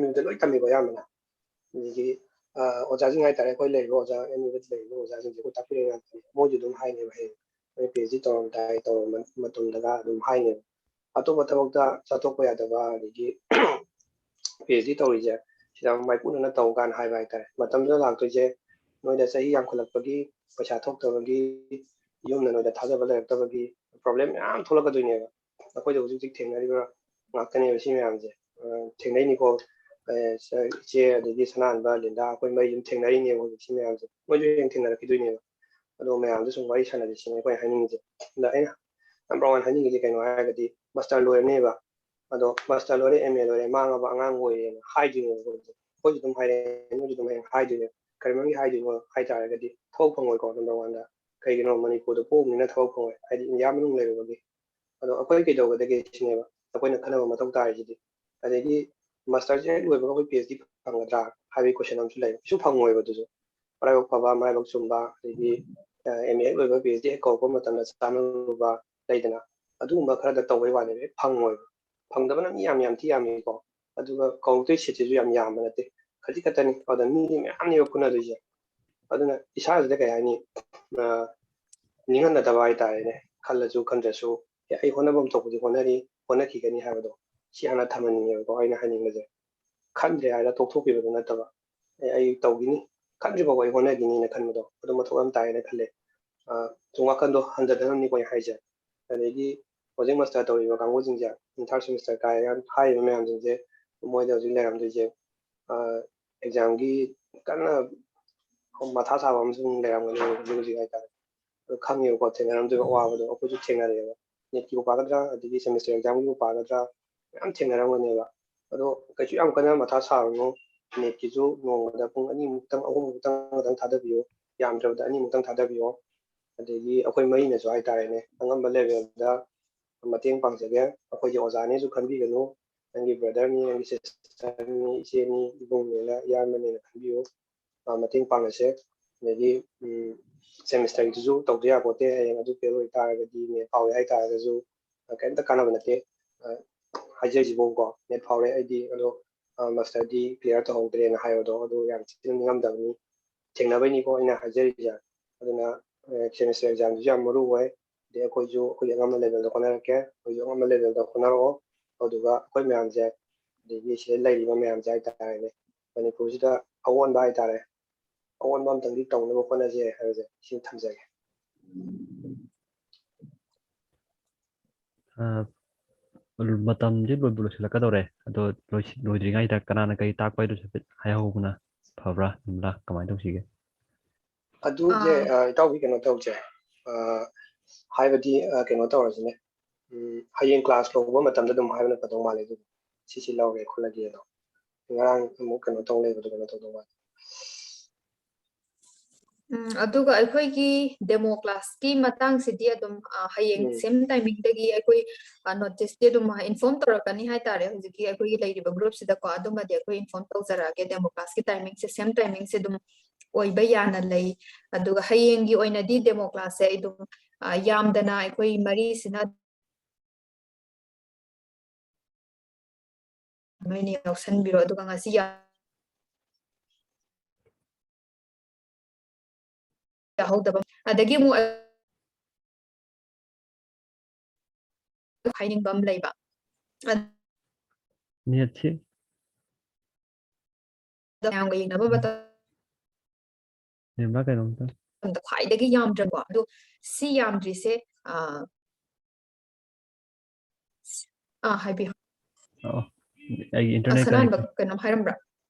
MUꯗ ꯂꯣꯏ ꯇꯝꯃꯤꯀꯣ ꯑꯌꯥꯝꯕꯅ ꯑꯗꯒꯤ ꯑꯣꯖꯥꯁꯤꯡ ꯍꯥꯏꯇꯥꯔꯦ ꯑꯩꯈꯣꯏ ꯂꯩꯔꯤꯕ ꯑꯣꯖꯥ MUꯗ ꯂꯩꯔꯤꯕ ꯑꯣꯖꯥꯁꯤꯡꯁꯦ ꯑꯩꯈꯣꯏ ꯇꯥꯛꯄꯤꯔꯛꯏ ꯉꯥꯛꯇꯅꯤ ꯃꯣꯏꯁꯨ ꯑꯗꯨꯝ ꯍꯥꯏꯅꯦꯕ ꯍꯌꯦꯡ ꯑꯩꯈꯣꯏ PhD ꯇꯧꯔꯝꯗꯥꯏ ꯇꯧꯔꯕ ꯃꯇꯨꯡꯗꯒ ꯑꯗꯨꯝ ꯍꯥꯏꯅꯦꯕ ꯑꯇꯣꯞꯄ ꯊꯕꯛꯇ ꯆꯠꯊꯣꯛꯄ ꯌꯥꯗꯕ ꯑꯗꯒꯤ PhD ꯇꯧꯔꯤꯁꯦ ꯁꯤꯗ ꯃꯥꯏꯄꯨꯅꯅ ꯇꯧ ꯀꯥꯟꯅ ꯍꯥꯏꯕ ꯍꯥꯏꯇꯥꯔꯦ ꯃꯇꯝꯗꯨꯗ ꯂꯥꯛꯇꯣꯏꯁꯦ ꯅꯣꯏꯗ ꯆꯍꯤ ꯌꯥꯝꯈꯠꯂꯛꯄꯒꯤ ꯄꯩꯁꯥ ꯊꯣꯛꯇꯕꯒꯤ ꯌꯨꯝꯅ ꯅꯣꯏꯗ ꯊꯥꯖꯕ ꯂꯩꯔꯛꯇꯕꯒꯤ ꯄ꯭ꯔꯣꯕ꯭ꯂꯦꯝ ꯃꯌꯥꯝ ꯊꯣꯛꯂꯛꯀꯗꯣꯏꯅꯦꯕ ꯑꯩꯈꯣꯏꯗ ꯍꯧꯖꯤꯛ ꯍꯧꯖꯤꯛ ꯊꯦꯡꯅꯔꯤꯕ ꯉꯥꯛꯇꯅꯦꯕ ꯁꯤ ꯃꯌꯥꯝꯁꯦ ꯊꯦꯡꯅꯩꯅꯤꯀꯣ ꯏꯆꯦ ꯑꯗꯒꯤ ꯁꯅꯥꯍꯟꯕ ꯂꯤꯟꯗꯥ ꯑꯩꯈꯣꯏ ꯃꯩ ꯌꯨꯝ ꯊꯦꯡꯅꯔꯤꯅꯦꯕ ꯍꯧꯖꯤꯛ ꯁꯤ ꯃꯌꯥꯝꯁꯦ ꯃꯣꯏꯁꯨ ꯍꯌꯦꯡ ꯊꯦꯡꯅꯔꯛꯈꯤꯗꯣꯏꯅꯦꯕ ꯑꯗꯣ ꯃꯌꯥꯝꯗ ꯁꯨꯝ ꯋꯥꯔꯤ ꯁꯥꯟꯅꯔꯤ ꯁꯤꯅꯦ ꯑꯩꯈꯣꯏ ꯍꯥꯏꯅꯤꯡꯉꯤꯁꯦ ꯑꯗ ꯑꯩꯅ ꯅꯝꯕꯔ 1 ꯍꯥꯏꯅꯤꯡꯉꯤꯁꯦ ꯀꯩꯅꯣ ꯍꯥꯏꯔꯒꯗꯤ ꯃꯥꯁꯇꯔ ꯂꯣꯏꯔꯅꯦꯕ ꯑꯗꯣ ꯃꯥꯁꯇꯔ ꯂꯣꯏꯔꯦ MA ꯂꯣꯏꯔꯦ ꯃꯥꯡꯉꯕ ꯑꯉꯥꯡ ꯑꯣꯏꯔꯦꯅ ꯍꯥꯏꯗꯣꯏꯅꯦꯕ ꯑꯩꯈꯣꯏꯁꯨ ꯑꯗꯨꯝ ꯍꯥꯏꯔꯛꯑꯦ ꯃꯣꯏꯁꯨ ꯑꯗꯨꯝ ꯍꯌꯦꯡ ꯍꯥꯏꯗꯣꯏꯅꯦꯕ ꯀꯔꯤꯃꯔꯝꯒꯤ ꯍꯥꯏꯗꯣꯏꯅꯣ ꯍꯥꯏꯇꯥꯔꯒꯗꯤ ꯊꯕꯛ ꯐꯪꯉꯣꯏꯀꯣ ꯅꯝꯕꯔ 1ꯗ ꯀꯩꯒꯤꯅꯣ ꯃꯅꯤꯄꯨꯔꯗ ꯄꯣꯛꯎꯕꯅꯤꯅ ꯊꯕꯛ ꯐꯪꯉꯣꯏ ꯍꯥꯏꯗꯤ ꯏꯟꯗꯤꯌꯥ ꯃꯅꯨꯡ ꯂꯩꯔꯨꯕꯒꯤ ꯑꯗꯣ ꯑꯩꯈꯣꯏ ꯀꯩꯗꯧꯒꯗꯒꯦ ꯁꯤꯅꯦꯕ ꯑꯩꯈꯣꯏꯅꯈꯟꯅꯕ ꯃꯊꯧ ꯇꯥꯔꯤꯁꯤꯗꯤ ꯑꯗꯒꯤ ꯃꯥꯁꯇꯔꯁꯦ ꯍꯦꯛ ꯂꯣꯏꯕꯒ ꯑꯩꯈꯣꯏ PhD ꯐꯪꯒꯗ꯭ꯔꯥ ꯍꯥꯏꯕꯒꯤ ꯀꯣꯏꯁꯟ ꯑꯃꯁꯨ ꯂꯩ ꯀꯩꯁꯨ ꯐꯪꯉꯣꯏꯕ ꯑꯗꯨꯁꯨ ꯃꯔꯥꯏꯕꯛ ꯐꯕ ꯃꯔꯥꯏꯕꯛ ꯆꯨꯝꯕ ꯑꯗꯒꯤ MA ꯍꯦꯛ ꯂꯣꯏꯕ PhD ꯍꯦꯛ ꯀꯧꯔꯛꯄ ꯃꯇꯝꯗ ꯆꯥꯅꯔꯨꯕ ꯂꯩꯗꯅ ꯑꯗꯨꯒꯨꯝꯕ ꯈꯔꯗ ꯇꯧꯕꯩ ꯋꯥꯅꯦꯕ ꯍꯦꯛ ꯐꯪꯉꯣꯏꯕ ꯐꯪꯗꯕꯅ ꯃꯤ ꯌꯥꯝ ꯊꯤ ꯌꯥꯝꯃꯤꯀꯣ ꯑꯗꯨꯒ ꯀꯧꯔꯛꯇꯣꯏ ꯁꯤꯠꯁꯤꯁꯨ ꯌꯥꯝꯕ ꯅꯠꯇꯦ ꯈꯖꯤꯛ ꯈꯛꯇꯅꯤ ꯑꯗꯨꯗ ꯃꯤꯗꯤ ꯃꯌꯥꯝꯅꯦꯕ ꯐꯨꯅꯗꯣꯏꯁꯦ ꯑꯗꯨꯅ ꯏꯁꯥꯁꯤꯗ ꯀꯩ ꯍꯥꯏꯅꯤ ꯅꯤꯡꯍꯟꯅꯗꯕ ꯍꯥꯏꯇꯥꯔꯦꯅꯦ ꯈꯜꯂꯁꯨ ꯈꯟꯗ꯭ꯔꯁꯨ ꯑꯩ ꯍꯣꯠꯅꯐꯝ ꯊꯣꯛꯄꯗꯤ ꯍꯣꯠꯅꯈꯤꯒꯅꯤ ꯍꯥꯏꯕꯗꯣ ꯁꯤ ꯍꯥꯟꯅ ꯊꯝꯍꯟꯅꯤꯡꯉꯦꯕꯀꯣ ꯑꯩꯅ ꯍꯥꯏꯅꯤꯡꯕꯁꯦ ꯈꯟꯗ꯭ꯔꯦ ꯍꯥꯏꯔ ꯇꯣꯛꯊꯣꯛꯈꯤꯕꯗꯨ ꯅꯠꯇꯕ ꯑꯩ ꯇꯧꯈꯤꯅꯤ ꯈꯟꯗ꯭ꯔꯤꯐꯥꯎ ꯑꯩ ꯍꯣꯠꯅꯈꯤꯅꯤꯅ ꯈꯟꯕꯗꯣ ꯑꯗꯨ ꯃꯊꯧ ꯌꯥꯝ ꯇꯥꯏꯌꯦꯅ ꯈꯜꯂꯦ ꯁꯨꯝ ꯋꯥꯈꯟꯗꯣ ꯍꯟꯖꯗꯅꯕꯅꯤꯀꯣ ꯑꯩ ꯍꯥꯏꯁꯦ ꯑꯗꯒꯤ ꯍꯧꯖꯤꯛ ꯃꯥꯁꯇꯔ ꯇꯧꯔꯤꯕ ꯀꯥꯡꯕꯨꯁꯤꯡꯁꯦ 3rd ꯁꯦꯃꯤꯁꯇꯔ ꯀꯥꯏꯔ ꯍꯥꯏꯔꯤꯕ ꯃꯌꯥꯝꯁꯤꯡꯁꯦ ꯃꯣꯏꯗ ꯍꯧꯖꯤꯛ ꯂꯩꯔꯝꯗꯣꯏꯁꯦ ꯑꯦꯛꯖꯥꯝꯒꯤ ꯀꯟꯅ ꯃꯊꯥ ꯁꯥꯕ ꯑꯃꯁꯨꯡ ꯂꯩꯔꯝꯒꯅꯤ ꯍꯧꯖꯤꯛ ꯍꯥꯏꯇꯥꯔꯦ ꯑꯗꯣ ꯈꯪꯉꯦꯕꯀꯣ ꯊꯦꯡꯅꯔꯝꯗꯣꯏꯕ ꯑꯋꯥꯕꯗꯣ ꯑꯩꯈꯣꯏꯁꯨ ꯊꯦꯡꯅꯔꯛꯑꯦꯕ ꯅꯦꯠꯀꯤꯕꯨ ꯄꯥꯒꯗ꯭ꯔꯥ ꯑꯗꯒꯤ ꯁꯦꯃꯤꯁꯇꯔ ꯑꯦꯛꯖꯥꯝꯒꯤꯕꯨ ꯄꯥꯒꯗ꯭ꯔꯥ ꯃꯌꯥꯝ ꯊꯦꯡꯅꯔꯝꯒꯅꯦꯕ ꯑꯗꯣ ꯀꯩꯁꯨ ꯌꯥꯝ ꯀꯟꯅ ꯃꯊꯥ ꯁꯥꯔꯨꯅꯨ ꯅꯦꯠꯀꯤꯁꯨ ꯅꯣꯡꯃꯗ ꯄꯨꯡ 2 3 ꯊꯥꯗꯕꯤꯌꯨ ꯌꯥꯝꯗ꯭ꯔꯕꯗ 2 ꯊꯥꯗꯕꯤꯌꯣ ꯑꯗꯒꯤ ꯑꯩꯈꯣꯏ ꯃꯔꯤꯅꯁꯨ ꯍꯥꯏꯇꯥꯔꯦꯅꯦ ꯑꯉꯝꯕ ꯂꯦꯚꯦꯜꯗ ꯃꯇꯦꯡ ꯄꯥꯡꯖꯒꯦ ꯑꯩꯈꯣꯏꯒꯤ ꯑꯣꯖꯥꯅꯦꯁꯨ ꯈꯟꯕꯤꯒꯅꯨ ꯅꯪꯒꯤ ꯕ꯭ꯔꯗꯔꯅꯤ ꯅꯪꯒꯤ ꯁꯤꯁꯇꯔꯅꯤ ꯏꯆꯦꯅꯤ ꯏꯕꯨꯡꯅꯦꯅ ꯏꯌꯥꯝꯕꯅꯦꯅ ꯈꯟꯕꯤꯌꯨ ꯃꯇꯦꯡ ꯄꯥꯡꯉꯁꯦ ꯑꯗꯒꯤ ꯁꯦꯃꯤꯁꯇꯔꯒꯤꯗꯨꯁꯨ ꯇꯧꯗ ꯌꯥꯄꯣꯠꯇꯦ ꯍꯌꯦꯡ ꯑꯗꯨ ꯐꯦꯜ ꯑꯣꯏꯇꯥꯔꯒꯗꯤ ꯅꯦꯠ ꯐꯥꯎꯋꯦ ꯍꯥꯏꯇꯥꯔꯒꯁꯨ ꯀꯩꯝꯇ ꯀꯥꯟꯅꯕ ꯅꯠꯇꯦ ꯍꯥꯏꯖꯔꯤꯁꯤꯕꯣꯀꯣ ꯅꯦꯠ ꯐꯥꯎꯔꯦ ꯑꯩꯗꯤ ꯑꯗꯣ ꯃꯥꯁꯇꯔꯗꯤ ꯀ꯭ꯂꯤꯌꯥꯔ ꯇꯧꯍꯧꯗ꯭ꯔꯦꯅ ꯍꯥꯏꯕꯗꯣ ꯑꯗꯨ ꯌꯥꯝ ꯊꯤꯅ ꯅꯤꯡꯉꯝꯗꯕꯅꯤ ꯊꯦꯡꯅꯕꯩꯅꯤꯀꯣ ꯑꯩꯅ ꯍꯥꯏꯖꯔꯤꯁꯦ ꯑꯗꯨꯅ ꯁꯦꯃꯤꯁꯇꯔ ꯑꯦꯛꯖꯥꯝꯗꯨꯁꯨ ꯌꯥꯝ ꯃꯔꯨ ꯑꯣꯏ ꯑꯗꯩ ꯑꯩꯈꯣꯏꯁꯨ ꯑꯩꯈꯣꯏꯒꯤ ꯑꯉꯝꯕ ꯂꯦꯚꯦꯜꯗ ꯍꯣꯠꯅꯔꯛꯀꯦ ꯑꯩꯈꯣꯏꯁꯨ ꯑꯉꯝꯕ ꯂꯦꯚꯦꯜꯗ ꯍꯣꯠꯅꯔꯛꯑꯣ ꯑꯗꯨꯒ ꯑꯩꯈꯣꯏ ꯃꯌꯥꯝꯁꯦ ꯑꯗꯒꯤ ꯁꯤꯗ ꯂꯩꯔꯤꯕ ꯃꯌꯥꯝꯁꯦ ꯍꯥꯏꯇꯥꯔꯦꯅꯦ ꯃꯅꯤꯄꯨꯔꯁꯤꯗ ꯑꯑꯣꯟꯕ ꯍꯥꯏꯇꯥꯔꯦ ꯑꯑꯣꯟꯕ ꯑꯝꯇꯪꯗꯤ ꯇꯧꯅꯕ ꯍꯣꯠꯅꯖꯦ ꯍꯥꯏꯕꯁꯦ ꯁꯤ ꯊꯝꯖꯒꯦ ꯃꯇꯝꯁꯦ ꯂꯣꯏꯕꯨ ꯂꯣꯏꯁꯤꯜꯂꯛꯀꯗꯧꯔꯦ ꯑꯗꯣ ꯂꯣꯏꯗ꯭ꯔꯤꯉꯩꯗ ꯀꯅꯥꯅ ꯀꯔꯤ ꯇꯥꯛꯄ ꯍꯥꯏꯗꯨꯁꯨ ꯍꯥꯏꯐꯦꯠ ꯍꯥꯏꯍꯧꯕꯅ ꯐꯕ꯭ꯔꯥ ꯀꯃꯥꯏꯅ ꯇꯧꯁꯤꯒꯦ ꯑꯗꯨꯁꯦ ꯏꯇꯥꯎꯕꯤ ꯀꯩꯅꯣ ꯇꯧꯁꯦ ꯍꯥꯏꯕꯗꯤ ꯀꯩꯅꯣ ꯇꯧꯔꯁꯤꯅꯦ ꯍꯌꯦꯡ ꯀ꯭ꯂꯥꯁ ꯂꯧꯕ ꯃꯇꯝꯗ ꯑꯗꯨꯝ ꯍꯥꯏꯕꯅ ꯐꯗꯧ ꯃꯥꯜꯂꯦ ꯑꯗꯨꯗꯤ ꯁꯤ ꯂꯧꯔꯦ ꯈꯣꯠꯂꯒꯦ ꯑꯗꯣ ꯉꯔꯥꯡ ꯑꯃꯨꯛ ꯀꯩꯅꯣ ꯇꯧ ꯂꯩꯕꯗꯣ ꯀꯩꯅꯣ ꯇꯧꯗꯧ ꯃꯥꯜꯂꯦ ꯑꯗꯨꯒ ꯑꯩꯈꯣꯏꯒꯤ ꯗꯦꯃꯣ ꯀ꯭ꯂꯥꯁꯀꯤ ꯃꯇꯥꯡꯁꯤꯗꯤ ꯑꯗꯨꯝ ꯍꯌꯦꯡ ꯁꯦꯝ ꯇꯥꯏꯃꯤꯡꯗꯒꯤ ꯑꯩꯈꯣꯏ ꯅꯣꯇꯤꯁꯇꯤ ꯑꯗꯨꯝ ꯏꯟꯐꯣर्म ꯇꯧꯔꯛꯀꯅꯤ ꯍꯥꯏꯇꯥꯔꯦ ꯍꯧꯖꯤꯛꯀꯤ ꯑꯩꯈꯣꯏꯒꯤ ꯂꯩꯔꯤꯕ ꯒ꯭ꯔꯨꯞꯁꯤꯗꯀꯣ ꯑꯗꯨꯃꯗꯤ ꯑꯩꯈꯣꯏ ꯏꯟꯐꯣर्म ꯇꯧꯖꯔꯛꯑꯒꯦ ꯗꯦꯃो ꯀ꯭ꯂꯥꯁꯀꯤ ꯇꯥꯏꯃꯤꯡꯁꯦ ꯁꯦꯝ ꯇꯥꯏꯃꯤꯡꯁꯦ ꯑꯗꯨꯝ ꯑꯣꯏꯕ ꯌꯥꯅ ꯂꯩ ꯑꯗꯨꯒ ꯍꯌꯦꯡꯒꯤ ꯑꯣꯏꯅꯗꯤ ꯗꯦꯃꯣ ꯀ꯭ꯂꯥꯁꯁꯦ ꯑꯗꯨꯝ ꯌꯥꯝꯗꯅ ꯑꯩꯈꯣꯏ ꯃꯔꯤꯁꯤꯅ ꯅꯣꯏꯅ ꯌꯥꯎꯁꯟꯕꯤꯔꯣ ꯑꯗꯨꯒ ꯉꯁꯤ ꯌꯥꯍꯧꯗꯕ ꯑꯗꯒꯤ ꯑꯃꯨꯛ ꯍꯥꯏꯅꯤꯡꯕ ꯑꯃ ꯂꯩꯕ ꯅꯦꯠꯁꯤ ꯃꯌꯥꯝꯒ ꯌꯦꯡꯅꯕ ꯅꯦꯝꯕ ꯀꯩꯅꯣꯝꯇ ꯃꯇꯝꯗ ꯈ꯭ꯋꯥꯏꯗꯒꯤ ꯌꯥꯝꯗ꯭ꯔꯀꯣ ꯑꯗꯣ ꯁꯤ ꯌꯥꯝꯗ꯭ꯔꯤꯁꯦ ꯍꯥꯏꯕꯤꯌꯨ ꯑꯩꯒꯤ ꯏꯟꯇꯔꯅꯦꯠ ꯁꯅꯥꯟꯕ ꯀꯩꯅꯣꯝ ꯍꯥꯏꯔꯝꯕ꯭ꯔꯥ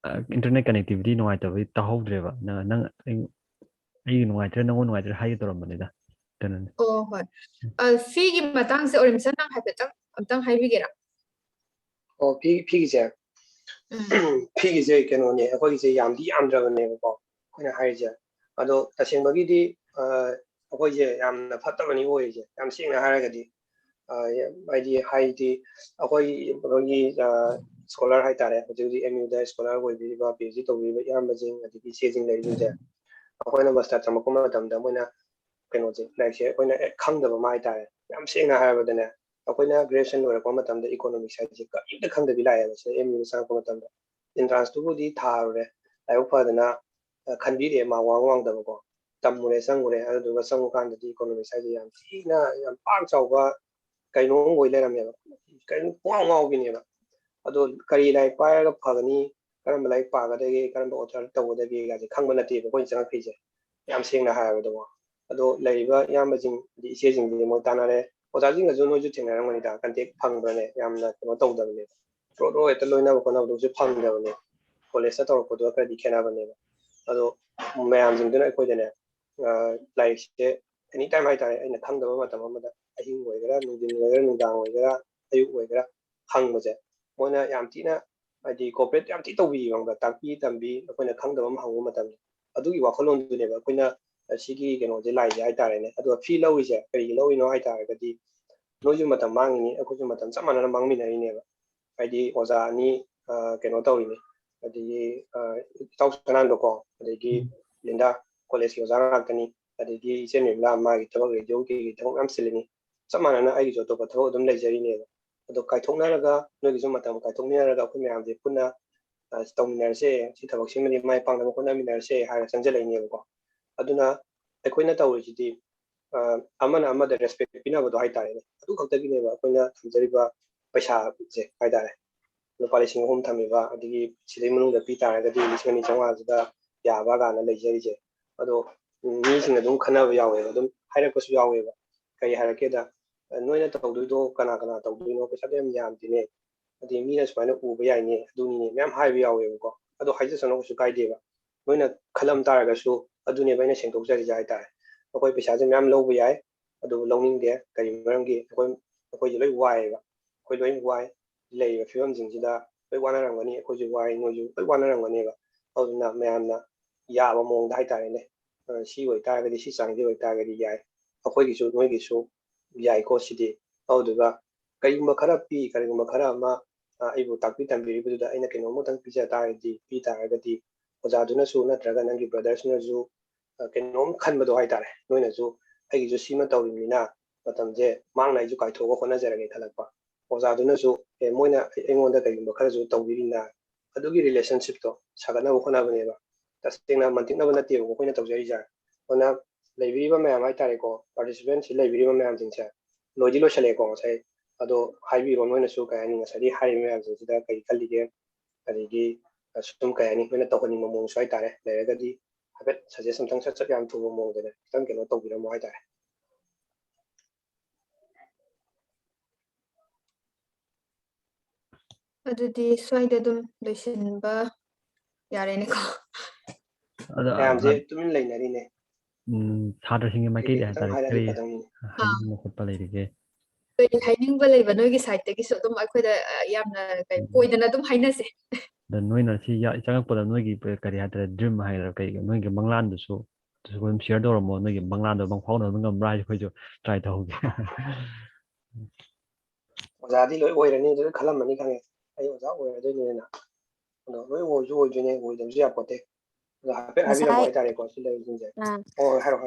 ꯏꯟꯇꯔꯅꯦꯠ ꯀꯅꯦꯛꯇꯤꯚꯤꯇꯤ ꯅꯨꯡꯉꯥꯏꯇꯕꯒꯤ ꯇꯥꯍꯧꯗ꯭ꯔꯦꯕ ꯅꯪ ꯑꯩꯒꯤ ꯅꯨꯡꯉꯥꯏꯇ꯭ꯔꯦ ꯅꯪꯉꯣꯟ ꯅꯨꯡꯉꯥꯏꯇ꯭ꯔꯦ ꯍꯥꯏꯒꯦ ꯇꯧꯔꯝꯕꯅꯤꯗ ꯀꯩꯅꯣꯅꯦ ꯑꯣ ꯍꯣꯏ ꯐꯤꯒꯤ ꯃꯇꯥꯡꯁꯦ ꯑꯣꯔꯤꯃꯤꯁꯟ ꯅꯪ ꯍꯥꯏꯐꯦꯠꯇꯪ ꯑꯝꯇꯪ ꯍꯥꯏꯕꯤꯒꯦꯔꯥ ꯑꯣ ꯐꯤꯒꯤꯁꯦ ꯐꯤꯒꯤꯁꯦ ꯀꯩꯅꯣꯅꯦ ꯑꯩꯈꯣꯏꯒꯤꯁꯦ ꯌꯥꯝꯗꯤ ꯌꯥꯝꯗ꯭ꯔꯕꯅꯦꯕꯀꯣ ꯑꯩꯈꯣꯏꯅ ꯍꯥꯏꯔꯤꯁꯦ ꯑꯗꯣ ꯇꯁꯦꯡꯕꯒꯤꯗꯤ ꯑꯩꯈꯣꯏꯁꯦ ꯌꯥꯝꯅ ꯐꯠꯇꯕꯅꯤ ꯑꯣꯏꯔꯤꯁꯦ ꯌꯥꯝ ꯁꯦꯡꯅ ꯍꯥꯏꯔꯒꯗꯤ ꯍꯥꯏꯗꯤ ꯑꯩꯈꯣꯏꯒꯤ ꯁ꯭ꯀꯣꯂꯔ ꯍꯥꯏꯇꯥꯔꯦ ꯍꯧꯖꯤꯛ ꯍꯧꯖꯤꯛ MUꯗ ꯁ꯭ꯀꯣꯂꯔ ꯑꯣꯏꯕꯤꯔꯤꯕ PhD ꯇꯧꯕꯤꯔꯤꯕ ꯏꯌꯥꯝꯕꯁꯤꯡ ꯑꯗꯒꯤ ꯏꯆꯦꯁꯤꯡ ꯂꯩꯔꯤꯁꯤꯡꯁꯦ ꯑꯩꯈꯣꯏꯅ ꯃꯥꯁꯇꯔ ꯇꯝꯃꯛꯄ ꯃꯇꯝꯗ ꯃꯣꯏꯅ ꯀꯩꯅꯣꯁꯦ ꯂꯥꯏꯔꯤꯛꯁꯦ ꯑꯩꯈꯣꯏꯅ ꯈꯪꯗꯕ ꯑꯃ ꯍꯥꯏꯇꯥꯔꯦ ꯌꯥꯝ ꯁꯦꯡꯅ ꯍꯥꯏꯔꯕꯗꯅꯦ ꯑꯩꯈꯣꯏꯅ ꯒ꯭ꯔꯦꯖꯨꯑꯦꯁꯟ ꯂꯣꯏꯔꯛꯄ ꯃꯇꯝꯗ ꯏꯀꯣꯅꯣꯃꯤꯛꯁ ꯍꯥꯏꯁꯦ ꯀꯔꯤꯝꯇ ꯈꯪꯗꯕꯤ ꯂꯥꯛꯑꯦꯕ ꯁꯤꯗ MUꯗ ꯆꯪꯉꯛꯄ ꯃꯇꯝꯗ ꯑꯦꯟꯇ꯭ꯔꯥꯟꯁꯇꯨꯕꯨꯗꯤ ꯊꯥꯔꯨꯔꯦ ꯂꯥꯏꯕꯛ ꯐꯗꯅ ꯈꯟꯕꯤꯔꯛꯑꯦ ꯃꯥ ꯋꯥꯡꯗꯕꯀꯣ ꯇꯝꯃꯨꯔꯦ ꯆꯪꯉꯨꯔꯦ ꯑꯗꯨꯗꯨꯒ ꯆꯪꯉꯨꯀꯥꯟꯗꯗꯤ ꯏꯀꯣꯅꯣꯃꯤꯛꯁ ꯍꯥꯏꯁꯦ ꯌꯥꯝ ꯊꯤꯅ ꯌꯥꯝ ꯄꯥꯛ ꯆꯥꯎꯕ ꯀꯩꯅꯣꯝ ꯑꯣꯏ ꯂꯩꯔꯝꯃꯦꯕ ꯀꯩꯅꯣ ꯄꯨꯡꯉꯥꯎ ꯉꯥꯎꯕꯤꯅꯦꯕ ꯑꯗꯣ ꯀꯔꯤ ꯂꯥꯏꯔꯤꯛ ꯄꯥꯏꯔꯒ ꯐꯒꯅꯤ ꯀꯔꯝꯕ ꯂꯥꯏꯔꯤꯛ ꯄꯥꯒꯗꯒꯦ ꯀꯔꯝꯕ ꯑꯣꯊꯔ ꯇꯧꯒꯗꯒꯦꯒꯁꯦ ꯈꯪꯕ ꯅꯠꯇꯦꯕ ꯑꯩꯈꯣꯏꯅ ꯆꯪꯉꯛꯈꯤꯁꯦ ꯌꯥꯝ ꯁꯦꯡꯅ ꯍꯥꯏꯔꯕꯗꯀꯣ ꯑꯗꯣ ꯂꯩꯔꯤꯕ ꯏꯌꯥꯝꯕꯁꯤꯡ ꯏꯆꯦꯁꯤꯡꯁꯤꯗꯤ ꯃꯣꯏ ꯇꯥꯟꯅꯔꯦ ꯑꯣꯖꯥꯁꯤꯡꯒꯁꯨ ꯅꯣꯏꯁꯨ ꯊꯦꯡꯅꯔꯝꯒꯅꯤꯗ ꯀꯟꯇꯦꯛ ꯐꯪꯕ꯭ꯔꯅꯦ ꯌꯥꯝꯅ ꯀꯩꯅꯣ ꯇꯧꯗꯕꯅꯦꯕ ꯔꯣ ꯍꯦꯛꯇ ꯂꯣꯏꯅꯕ ꯈꯣꯠꯅꯕꯗꯨꯁꯨ ꯐꯪꯗꯕꯅꯦ ꯀꯣꯂꯦꯖꯇ ꯇꯧꯔꯛꯄꯗꯨꯒ ꯈꯔꯗꯤ ꯈꯦꯠꯅꯕꯅꯦꯕ ꯑꯗꯣ ꯃꯌꯥꯝꯁꯤꯡꯗꯨꯅ ꯑꯩꯈꯣꯏꯗꯅꯦ ꯂꯥꯏꯔꯤꯛꯁꯦ ꯑꯦꯅꯤ ꯇꯥꯏꯝ ꯍꯥꯏꯇꯥꯔꯦ ꯑꯩꯅ ꯈꯪꯗꯕ ꯃꯇꯝ ꯑꯃꯗ ꯑꯍꯤꯡ ꯑꯣꯏꯒꯦꯔꯥ ꯅꯨꯡꯊꯤꯟ ꯑꯣꯏꯒꯦꯔꯥ ꯅꯨꯡꯗꯥꯡ ꯑꯣꯏꯒꯦꯔꯥ ꯑꯌꯨꯛ ꯑꯣꯏꯒꯦꯔꯥ ꯍꯪꯕꯁꯦ ꯃꯣꯏꯅ ꯌꯥꯝ ꯊꯤꯅ ꯍꯥꯏꯗꯤ ꯀꯣꯑꯣꯄꯔꯦꯠ ꯌꯥꯝ ꯊꯤ ꯇꯧꯕꯤꯕ ꯇꯥꯛꯄꯤ ꯇꯝꯕꯤ ꯑꯩꯈꯣꯏꯅ ꯈꯪꯗꯕ ꯑꯃ ꯍꯪꯕ ꯃꯇꯝꯗ ꯑꯗꯨꯒꯤ ꯋꯥꯈꯜꯂꯣꯟꯗꯨꯅꯦꯕ ꯑꯩꯈꯣꯏꯅ ꯁꯤꯒꯤ ꯀꯩꯅꯣꯁꯦ ꯂꯥꯛꯏꯁꯦ ꯍꯥꯏꯇꯥꯔꯦꯅꯦ ꯑꯗꯨꯒ ꯐꯤ ꯂꯧꯔꯤꯁꯦ ꯀꯔꯤꯒꯤ ꯂꯧꯔꯤꯅꯣ ꯍꯥꯏꯇꯥꯔꯒꯗꯤ ꯅꯣꯏꯁꯨ ꯃꯇꯝ ꯃꯥꯡꯉꯤꯅꯤ ꯑꯩꯈꯣꯏꯁꯨ ꯃꯇꯝ ꯆꯞ ꯃꯥꯟꯅꯅ ꯃꯥꯡꯃꯤꯟꯅꯔꯤꯅꯦꯕ ꯍꯥꯏꯗꯤ ꯑꯣꯖꯥ ꯑꯅꯤ ꯀꯩꯅꯣ ꯇꯧꯔꯤꯅꯤ ꯑꯗꯒꯤ ꯏꯇꯥꯎ ꯁꯅꯥꯟꯗꯀꯣ ꯑꯗꯒꯤ ꯂꯤꯟꯗꯥ ꯀꯣꯂꯦꯖꯀꯤ ꯑꯣꯖꯥ ꯉꯥꯛꯇꯅꯤ ꯑꯗꯒꯤ ꯏꯆꯦ ꯅꯤꯔꯃꯂꯥ ꯃꯥꯒꯤ ꯊꯕꯛ ꯔꯦꯗꯤꯑꯣꯒꯤ ꯊꯕꯛ ꯌꯥꯝ ꯆꯤꯜꯂꯤꯅꯤ ꯆꯞ ꯃꯥꯟꯅꯅ ꯑꯩꯒꯤꯁꯨ ꯑꯇꯣꯞꯄ ꯊꯕꯛ ꯑꯗꯨꯝ ꯂꯩꯖꯔꯤꯅꯦꯕ ꯑꯗꯣ ꯀꯥꯏꯊꯣꯛꯅꯔꯒ ꯅꯣꯏꯒꯤꯁꯨ ꯃꯇꯝ ꯀꯥꯏꯊꯣꯛꯃꯤꯟꯅꯔꯒ ꯑꯩꯈꯣꯏ ꯃꯌꯥꯝꯁꯦ ꯄꯨꯟꯅ ꯇꯧꯃꯤꯟꯅꯔꯁꯦ ꯁꯤ ꯊꯕꯛꯁꯤꯃꯗꯤ ꯃꯥꯏ ꯄꯥꯛꯅꯕ ꯍꯣꯠꯅꯃꯤꯟꯅꯔꯁꯦ ꯍꯥꯏꯔ ꯆꯪꯁꯤꯜꯂꯛꯏꯅꯦꯕꯀꯣ ꯑꯗꯨꯅ ꯑꯩꯈꯣꯏꯅ ꯇꯧꯔꯤꯁꯤꯗꯤ ꯑꯃꯅ ꯑꯃꯗ ꯔꯦꯁꯄꯦꯛ ꯄꯤꯅꯕꯗꯣ ꯍꯥꯏꯇꯥꯔꯦꯅꯦ ꯑꯗꯨ ꯈꯛꯇꯒꯤꯅꯦꯕ ꯑꯩꯈꯣꯏꯅ ꯊꯝꯖꯔꯤꯕ ꯄꯩꯁꯥꯁꯦ ꯍꯥꯏꯇꯥꯔꯦ ꯂꯨꯄꯥ 3,000 ꯊꯝꯃꯤꯕ ꯑꯗꯒꯤ ꯁꯤꯗꯩ ꯃꯅꯨꯡꯗ ꯄꯤ ꯇꯥꯔꯒꯗꯤ 2,250ꯗ ꯌꯥꯕ ꯀꯥꯟꯗ ꯂꯩꯖꯔꯤꯁꯦ ꯑꯗꯣ ꯃꯤꯁꯤꯡꯅ ꯑꯗꯨꯝ ꯈꯟꯅꯕ ꯌꯥꯎꯋꯦꯕ ꯑꯗꯨꯝ ꯍꯥꯏꯔꯛꯄꯁꯨ ꯌꯥꯎꯋꯦꯕ ꯀꯩ ꯍꯥꯏꯔꯛꯀꯦꯗ ꯅꯣꯏꯅ ꯇꯧꯗꯣꯏꯗꯣ ꯀꯅꯥ ꯀꯅꯥ ꯇꯧꯗꯣꯏꯅꯣ ꯄꯩꯁꯥꯗꯣ ꯌꯥꯝ ꯌꯥꯝꯗꯦꯅꯦ ꯑꯗꯩ ꯃꯤꯅ ꯁꯨꯃꯥꯏꯅ ꯎꯕ ꯌꯥꯏꯅꯦ ꯑꯗꯨꯅꯤꯅꯦ ꯃꯌꯥꯝ ꯍꯥꯏꯕ ꯌꯥꯎꯋꯦꯕꯀꯣ ꯑꯗꯣ ꯍꯥꯏꯖꯁꯅꯨ ꯀꯩꯁꯨ ꯀꯥꯏꯗꯦꯕ ꯅꯣꯏꯅ ꯈꯜꯂꯝ ꯇꯥꯔꯒꯁꯨ ꯑꯗꯨꯅꯦꯕ ꯑꯩꯅ ꯁꯦꯡꯗꯣꯛꯆꯔꯤꯁꯦ ꯍꯥꯏꯇꯥꯔꯦ ꯑꯩꯈꯣꯏ ꯄꯩꯁꯥꯁꯦ ꯃꯌꯥꯝ ꯂꯧꯕ ꯌꯥꯏ ꯑꯗꯨꯕꯨ ꯂꯧꯅꯤꯡꯗꯦ ꯀꯔꯤ ꯃꯔꯝꯒꯤ ꯑꯩꯈꯣꯏꯁꯦ ꯂꯣꯏ ꯋꯥꯏꯑꯦꯕ ꯑꯩꯈꯣꯏ ꯂꯣꯏ ꯋꯥꯏ ꯂꯩꯔꯤꯕ ꯐꯤꯕꯝꯁꯤꯡꯁꯤꯗ ꯂꯣꯏ ꯋꯥꯅꯔꯝꯒꯅꯤ ꯑꯩꯈꯣꯏꯁꯨ ꯋꯥꯏ ꯅꯣꯏꯁꯨ ꯂꯣꯏ ꯋꯥꯅꯔꯝꯒꯅꯦꯕ ꯑꯗꯨꯅ ꯃꯌꯥꯝꯅ ꯌꯥꯕ ꯃꯑꯣꯡꯗ ꯍꯥꯏꯇꯥꯔꯦꯅꯦ ꯁꯤ ꯑꯣꯏꯇꯥꯔꯒꯗꯤ ꯁꯤ ꯆꯥꯡꯁꯤ ꯑꯣꯏꯇꯥꯔꯒꯗꯤ ꯌꯥꯏ ꯑꯩꯈꯣꯏꯒꯤꯁꯨ ꯅꯣꯏꯒꯤꯁꯨ ꯌꯥꯏꯀꯣ ꯁꯤꯗꯤ ꯑꯗꯨꯗꯨꯒ ꯀꯔꯤꯒꯨꯝꯕ ꯈꯔ ꯄꯤ ꯀꯔꯤꯒꯨꯝꯕ ꯈꯔ ꯑꯃ ꯑꯩꯕꯨ ꯇꯥꯛꯄꯤ ꯇꯝꯕꯤꯔꯤꯕꯗꯨꯗ ꯑꯩꯅ ꯀꯩꯅꯣꯝꯃꯇꯪ ꯄꯤꯖ ꯇꯥꯔꯒꯗꯤ ꯄꯤ ꯇꯥꯔꯒꯗꯤ ꯑꯣꯖꯥꯗꯨꯅꯁꯨ ꯅꯠꯇ꯭ꯔꯒ ꯅꯪꯒꯤ ꯕ꯭ꯔꯗꯔꯁꯤꯅꯁꯨ ꯀꯩꯅꯣꯝ ꯈꯟꯕꯗꯣ ꯍꯥꯏꯇꯥꯔꯦ ꯅꯣꯏꯅꯁꯨ ꯑꯩꯒꯤꯁꯨ ꯁꯤꯃ ꯇꯧꯔꯤꯕꯅꯤ나 ꯃꯇꯝꯁꯦ ꯃꯥꯡꯅ ꯑꯩꯁꯨ ꯀꯥꯏꯊꯣꯛꯑꯒ ꯍꯣꯠꯅꯖꯔꯒꯦ ꯈꯜꯂꯛꯄ ꯑꯣꯖꯥꯗꯨꯅꯁꯨ ꯃꯣꯏꯅ ꯑꯩꯉꯣꯟꯗ ꯀꯩꯒꯨꯝꯕ ꯈꯔꯁꯨ ꯇꯧꯕꯤꯔꯤ나 ꯑꯗꯨꯒꯤ ꯔꯤꯂꯦꯁꯟꯁꯤꯞꯇꯣ ꯁꯥꯒꯠꯅꯕ ꯍꯣꯠꯅꯕꯅꯦꯕ ꯇꯁꯦꯡꯅ ꯃꯟꯇꯤꯛꯅꯕ ꯅꯠꯇꯦꯕ ꯑꯩꯈꯣꯏꯅ ꯇꯧꯖꯔꯤꯁꯦ ꯑꯗꯨꯅ ꯂꯩꯕꯤꯔꯤꯕ ꯃꯌꯥꯝ ꯍꯥꯏꯇꯥꯔꯦꯀꯣ ꯄꯥꯔꯇꯤꯁꯤꯄꯦꯟꯁꯤ ꯂꯩꯕꯤꯔꯤꯕ ꯃꯌꯥꯝꯁꯤꯡꯁꯦ ꯂꯣꯏꯗꯤ ꯂꯣꯏꯁꯜꯂꯛꯑꯦꯀꯣ ꯉꯁꯥꯏ ꯑꯗꯣ ꯍꯥꯏꯕꯤꯔꯣ ꯅꯣꯏꯅꯁꯨ ꯀꯩ ꯍꯥꯏꯅꯤ ꯉꯁꯥꯏꯒꯤ ꯍꯥꯏꯔꯤꯕ ꯃꯌꯥꯝꯁꯤꯡꯁꯤꯗ ꯀꯔꯤ ꯈꯜꯂꯤꯒꯦ ꯑꯗꯒꯤ ꯁꯨꯝ ꯀꯩ ꯍꯥꯏꯅꯤ ꯑꯩꯈꯣꯏꯅ ꯇꯧꯍꯟꯅꯤꯡꯕ ꯃꯑꯣꯡꯁꯨ ꯍꯥꯏꯇꯥꯔꯦ ꯂꯩꯔꯒꯗꯤ ꯍꯥꯏꯐꯦꯠ ꯁꯖꯦꯁ ꯑꯝꯇꯪ ꯁꯠ ꯌꯥꯝ ꯊꯨꯕ ꯃꯑꯣꯡꯗꯅꯦ ꯈꯤꯇꯪ ꯀꯩꯅꯣ ꯇꯧꯕꯤꯔꯝꯃꯣ ꯍꯥꯏꯇꯥꯔꯦ ꯑꯗꯨꯗꯤ ꯁ꯭ꯋꯥꯏꯗ ꯑꯗꯨꯝ ꯂꯣꯏꯁꯤꯟꯕ ꯌꯥꯔꯦꯅꯦꯀꯣ ꯃꯌꯥꯝꯁꯦ ꯇꯨꯃꯤꯟ ꯂꯩꯅꯔꯤꯅꯦ ꯁꯥꯇ꯭ꯔꯁꯤꯡꯒꯤ ꯀꯩꯀꯩ ꯃꯥꯏꯀꯩꯗ ꯈꯤꯇꯪ ꯍꯥꯏꯇꯥꯔꯦ ꯍꯥꯏꯔꯛꯑꯗꯤ ꯀꯔꯤ ꯐꯗꯧꯅꯤꯅꯦ ꯍꯥꯏꯅꯤꯡꯕ ꯈꯣꯠꯄ ꯂꯩꯔꯤꯒꯦ ꯀꯔꯤ ꯍꯥꯏꯅꯤꯡꯕ ꯂꯩꯕ ꯅꯣꯏꯒꯤ ꯁꯥꯏꯠꯇꯒꯤꯁꯨ ꯑꯗꯨꯝ ꯑꯩꯈꯣꯏꯗ ꯌꯥꯝꯅ ꯀꯣꯏꯗꯅ ꯑꯗꯨꯝ ꯍꯥꯏꯅꯁꯦ ꯑꯗ ꯅꯣꯏꯅ ꯁꯤ ꯆꯪꯉꯛꯄꯗ ꯅꯣꯏꯒꯤ ꯀꯔꯤ ꯍꯥꯏꯇꯥꯔꯦ ꯗ꯭ꯔꯤꯝ ꯍꯥꯏꯒꯗ꯭ꯔꯥ ꯀꯩ ꯅꯣꯏꯒꯤ ꯃꯪꯂꯥꯟꯗꯨꯁꯨ ꯑꯗꯨꯝ ꯁꯤꯌꯔ ꯇꯧꯔꯝꯃꯣ ꯅꯣꯏꯒꯤ ꯃꯪꯂꯥꯟꯗꯣ ꯃꯪꯐꯥꯎꯅꯕ ꯉꯝꯕ꯭ꯔꯥ ꯍꯥꯏꯁꯦ ꯑꯩꯈꯣꯏꯁꯨ ꯇ꯭ꯔꯥꯏ ꯇꯧꯍꯧꯒꯦ ꯑꯣꯖꯥꯗꯤ ꯂꯣꯏ ꯑꯣꯏꯔꯅꯤ ꯑꯗꯨ ꯈꯜꯂꯝꯃꯅꯤ ꯈꯪꯉꯦ ꯑꯩ ꯑꯣꯖꯥ ꯑꯣꯏꯔꯗꯣꯏꯅꯦꯅ ꯑꯗꯣ ꯂꯣꯏ ꯑꯣꯏꯁꯨ ꯑꯣꯏꯗꯣꯏꯅꯦ ꯑꯣꯏꯗꯕꯁꯨ ꯌꯥꯄꯣꯠꯇꯦ ꯑꯗꯣ ꯍꯥꯏꯐꯦꯠ ꯍꯥꯏꯕꯤꯔꯝꯃꯣ ꯉꯁꯥꯏ ꯍꯥꯏꯇꯥꯔꯦꯀꯣ ꯁꯤ ꯂꯩꯔꯤꯁꯤꯡꯁꯦ ꯍꯣꯏ ꯍꯥꯏꯔꯣ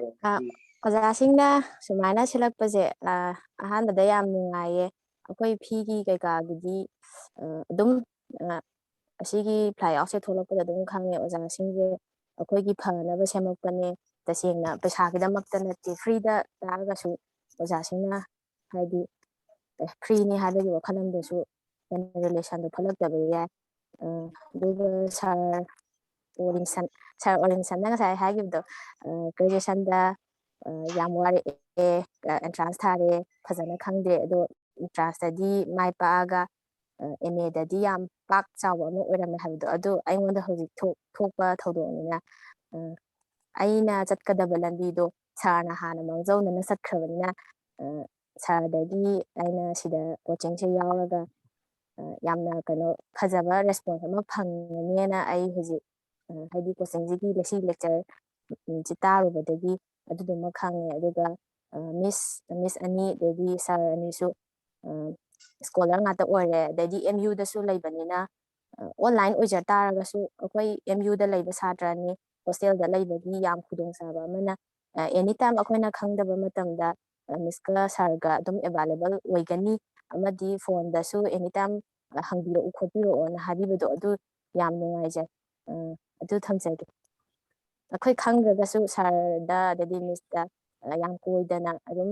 ꯑꯣꯖꯥꯁꯤꯡꯅ ꯁꯨꯃꯥꯏꯅ ꯁꯤꯜꯂꯛꯄꯁꯦ ꯑꯍꯥꯟꯕꯗ ꯌꯥꯝ ꯅꯨꯡꯉꯥꯏꯌꯦ ꯑꯩꯈꯣꯏ ꯐꯤꯒꯤ ꯀꯩꯀꯥꯒꯤꯗꯤ ꯑꯗꯨꯝ ꯑꯁꯤꯒꯤ ꯐ꯭ꯂꯥꯏ ꯑꯥꯎꯠꯁꯦ ꯊꯣꯛꯂꯛꯄꯗ ꯑꯗꯨꯝ ꯈꯪꯉꯦ ꯑꯣꯖꯥꯁꯤꯡꯁꯦ ꯑꯩꯈꯣꯏꯒꯤ ꯐꯅꯕ ꯁꯦꯝꯃꯛꯄꯅꯦ तसेंना पैसागीदमक्ता नत्ते फ्रीदा तारगासु ओजासिंना हाइदि फ्रीनी हाइबगी वखलमदसु रिलेशन दो फलक्तबे याय सर ओरिंसन नंगा साइ हागिबदो ग्रेजुएशन दा याम वारे एंट्रांस थारे फजना खंगदे अदो एंट्रांस दादी माइ पागा एमए दादी याम पाक चाव अमा ओइरमे हाबिदो अदो आइंगोंदा हौजिक थोकपा थौदोनिना अइना चटकदबा लंबीदो सारना हाना मंगजौनना सटखरबनिना सारदागी अइना सिदा कोचिंग से यावरगा यामना कनो फजबा रेस्पॉन्स अमा फंगनेना आई हौजिक हाइदि कोचिंग जिगी लेसी लेक्चर चितारुबदगी अदुदुमा खंगे अदुगा मिस अनि देगी सर अनिसु scholar ngata oire dadi MU da su laibani online oijar taragasu akoi MU da laiba satrani hostel da laibagi yam khudong saba mana anytime akoina khangdaba matamda miska sarga adum available oigani amadi phone da su anytime hangbiro ukhobiro na habibado adu yam nungaija adu thamjage akoi khangragasu sarda dadi mista yam koidana adum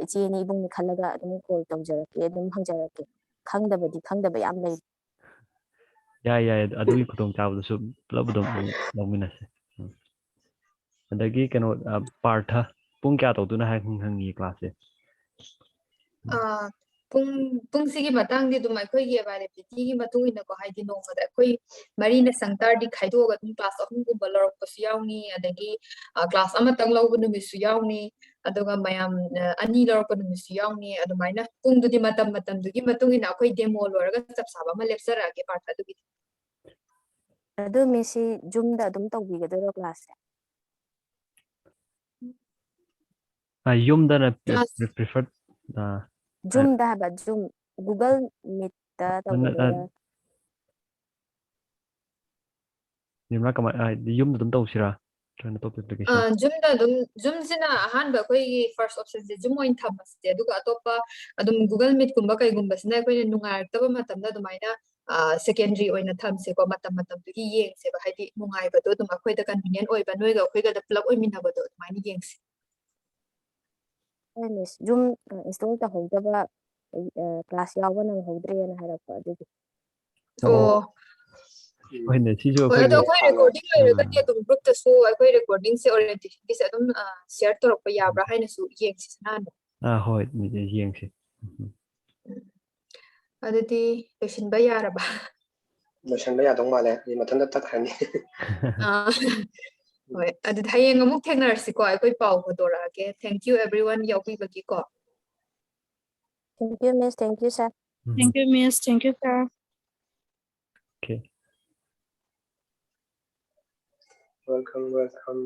icheni ibung khalaga adum call tawjarake adum hangjarake khangdaba yam lay याय अदुगी खुदोंग चाबदसु पुलब दम लौमिनसे अदगी कनो पार्थ पुंग क्या तौदुना हाय हंगी class से ꯄꯨꯡꯁꯤꯒꯤ ꯃꯇꯥꯡꯗꯤ ꯑꯗꯨꯝ ꯑꯩꯈꯣꯏꯒꯤ ꯑꯦꯕꯥꯏꯂꯦꯕꯤꯂꯤꯇꯤꯒꯤ ꯃꯇꯨꯡ ꯏꯟꯅ ꯀꯣ ꯍꯥꯏꯗꯤ ꯅꯣꯡꯃꯗ ꯑꯩꯈꯣꯏ ꯃꯔꯤꯅ ꯁꯪꯇꯥꯔꯗꯤ ꯈꯥꯏꯗꯣꯛꯑꯒ ꯑꯗꯨꯝ ꯀ꯭ꯂꯥꯁ 3ꯒꯨꯝꯕ ꯂꯧꯔꯛꯄꯁꯨ ꯌꯥꯎꯅꯤ ꯑꯗꯒꯤ ꯀ꯭ꯂꯥꯁ ꯑꯃꯇꯪ ꯂꯧꯕ ꯅꯨꯃꯤꯠꯁꯨ ꯌꯥꯎꯅꯤ ꯑꯗꯨꯒ ꯃꯌꯥꯝ 2 ꯂꯧꯔꯛꯄ ꯅꯨꯃꯤꯠꯁꯨ ꯌꯥꯎꯅꯤ ꯑꯗꯨꯃꯥꯏꯅ ꯄꯨꯡꯗꯨꯗꯤ ꯃꯇꯝꯗꯨꯒꯤ ꯃꯇꯨꯡ ꯏꯟꯅ ꯑꯩꯈꯣꯏ ꯗꯦꯃꯣ ꯂꯣꯏꯔꯒ ꯆꯞ ꯆꯥꯕ ꯑꯃ ꯂꯦꯞꯆꯔꯛꯑꯒꯦ ꯄꯥꯔꯊ ꯑꯗꯨꯒꯤ ꯑꯗꯨ ꯃꯤꯁꯤ ꯖꯨꯝꯗ ꯑꯗꯨꯝ ꯇꯧꯕꯤꯒꯗꯣꯏꯔꯣ ꯀ꯭ꯂꯥꯁꯁꯦ yumdana preferred ꯖꯨꯝꯗ ꯍꯥꯏꯕ ꯖꯨꯝ ꯒꯨꯒꯜ ꯃꯤꯠꯇ ꯇꯧꯒꯗꯣꯏꯔꯥ nimra kama yumda dum tawsira trying to application ꯖꯨꯝꯗ ꯑꯗꯨꯝ ꯖꯨꯝꯁꯤꯅ ꯑꯍꯥꯟꯕ ꯑꯩꯈꯣꯏꯒꯤ ꯐꯥꯔꯁ ꯑꯣꯞꯁꯟꯁꯦ ꯖꯨꯝ ꯑꯣꯏꯅ ꯊꯝꯃꯁꯦ ꯑꯗꯨꯒ ꯑꯇꯣꯞꯄ ꯑꯗꯨꯝ ꯒꯨꯒꯜ ꯃꯤꯠꯀꯨꯝꯕ ꯀꯩꯒꯨꯝꯕꯁꯤꯅ ꯑꯩꯈꯣꯏꯅ ꯅꯨꯡꯉꯥꯏꯔꯛꯇꯕ ꯃꯇꯝꯗ ꯑꯗꯨꯃꯥꯏꯅ ꯁꯦꯀꯦꯟꯗꯔꯤ ꯑꯣꯏꯅ ꯊꯝꯁꯦꯀꯣ ꯃꯇꯝꯗꯨꯒꯤ ꯌꯦꯡꯁꯦꯕ ꯍꯥꯏꯗꯤ ꯅꯨꯡꯉꯥꯏꯕꯗꯣ ꯑꯗꯨꯝ ꯑꯩꯈꯣꯏꯗ ꯀꯟꯚꯤꯅꯤꯌꯦꯟ ꯑꯣꯏꯕ ꯅꯣꯏꯒ ꯑꯩꯈꯣꯏꯒꯗ ꯄꯨꯂꯞ ꯑꯣꯏꯃꯤꯟꯅꯕꯗꯣ ꯑꯗꯨꯃꯥꯏꯅ ꯌꯦꯡꯁꯦ ꯍꯣꯏ ꯃꯤꯁ ꯖꯨꯝ ꯏꯟꯁꯇꯣꯜ ꯇꯧꯍꯧꯗꯕ ꯀ꯭ꯂꯥꯁ ꯌꯥꯎꯕ ꯅꯪꯍꯧꯗ꯭ꯔꯦꯅ ꯍꯥꯏꯔꯛꯄ ꯑꯗꯨꯒꯤ hoine sijo ꯍꯣꯏ ꯑꯗꯣ ꯑꯩꯈꯣꯏ ꯔꯦꯀꯣꯔꯗꯤꯡ ꯂꯩꯔꯒꯗꯤ ꯑꯗꯨꯝ ꯒ꯭ꯔꯨꯞꯇꯁꯨ ꯑꯩꯈꯣꯏ ꯔꯦꯀꯣꯔꯗꯤꯡꯁꯦ ꯑꯣꯔꯤꯌꯦꯟꯇꯦꯁꯟꯒꯤꯁꯦ ꯑꯗꯨꯝ ꯁꯤꯌꯔ ꯇꯧꯔꯛꯄ ꯌꯥꯕ꯭ꯔꯥ ꯍꯥꯏꯅꯁꯨ ꯌꯦꯡꯁꯤ ꯁꯅꯥꯅ hoi yengsi ꯑꯗꯨꯗꯤ ꯂꯣꯏꯁꯤꯟꯕ ꯌꯥꯔꯕ ꯂꯣꯏꯁꯟꯕ ꯌꯥꯗꯧ ꯃꯥꯜꯂꯦ ꯑꯩ ꯃꯊꯟꯇ ꯇꯠꯈ꯭ꯔꯅꯤ ꯍꯣꯏ ꯑꯗꯨꯗꯤ ꯍꯌꯦꯡ ꯑꯃꯨꯛ ꯊꯦꯡꯅꯔꯁꯤꯀꯣ ꯑꯩꯈꯣꯏ ꯄꯥꯎ ꯍꯣꯗꯣꯔꯛꯑꯒꯦ ꯊꯦꯡꯛ ꯌꯨ एवरीवन ꯌꯥꯎꯕꯤꯕꯒꯤꯀꯣ Thank you, Miss. Thank you, sir. Thank you, Miss. Thank you, sir. okay welcome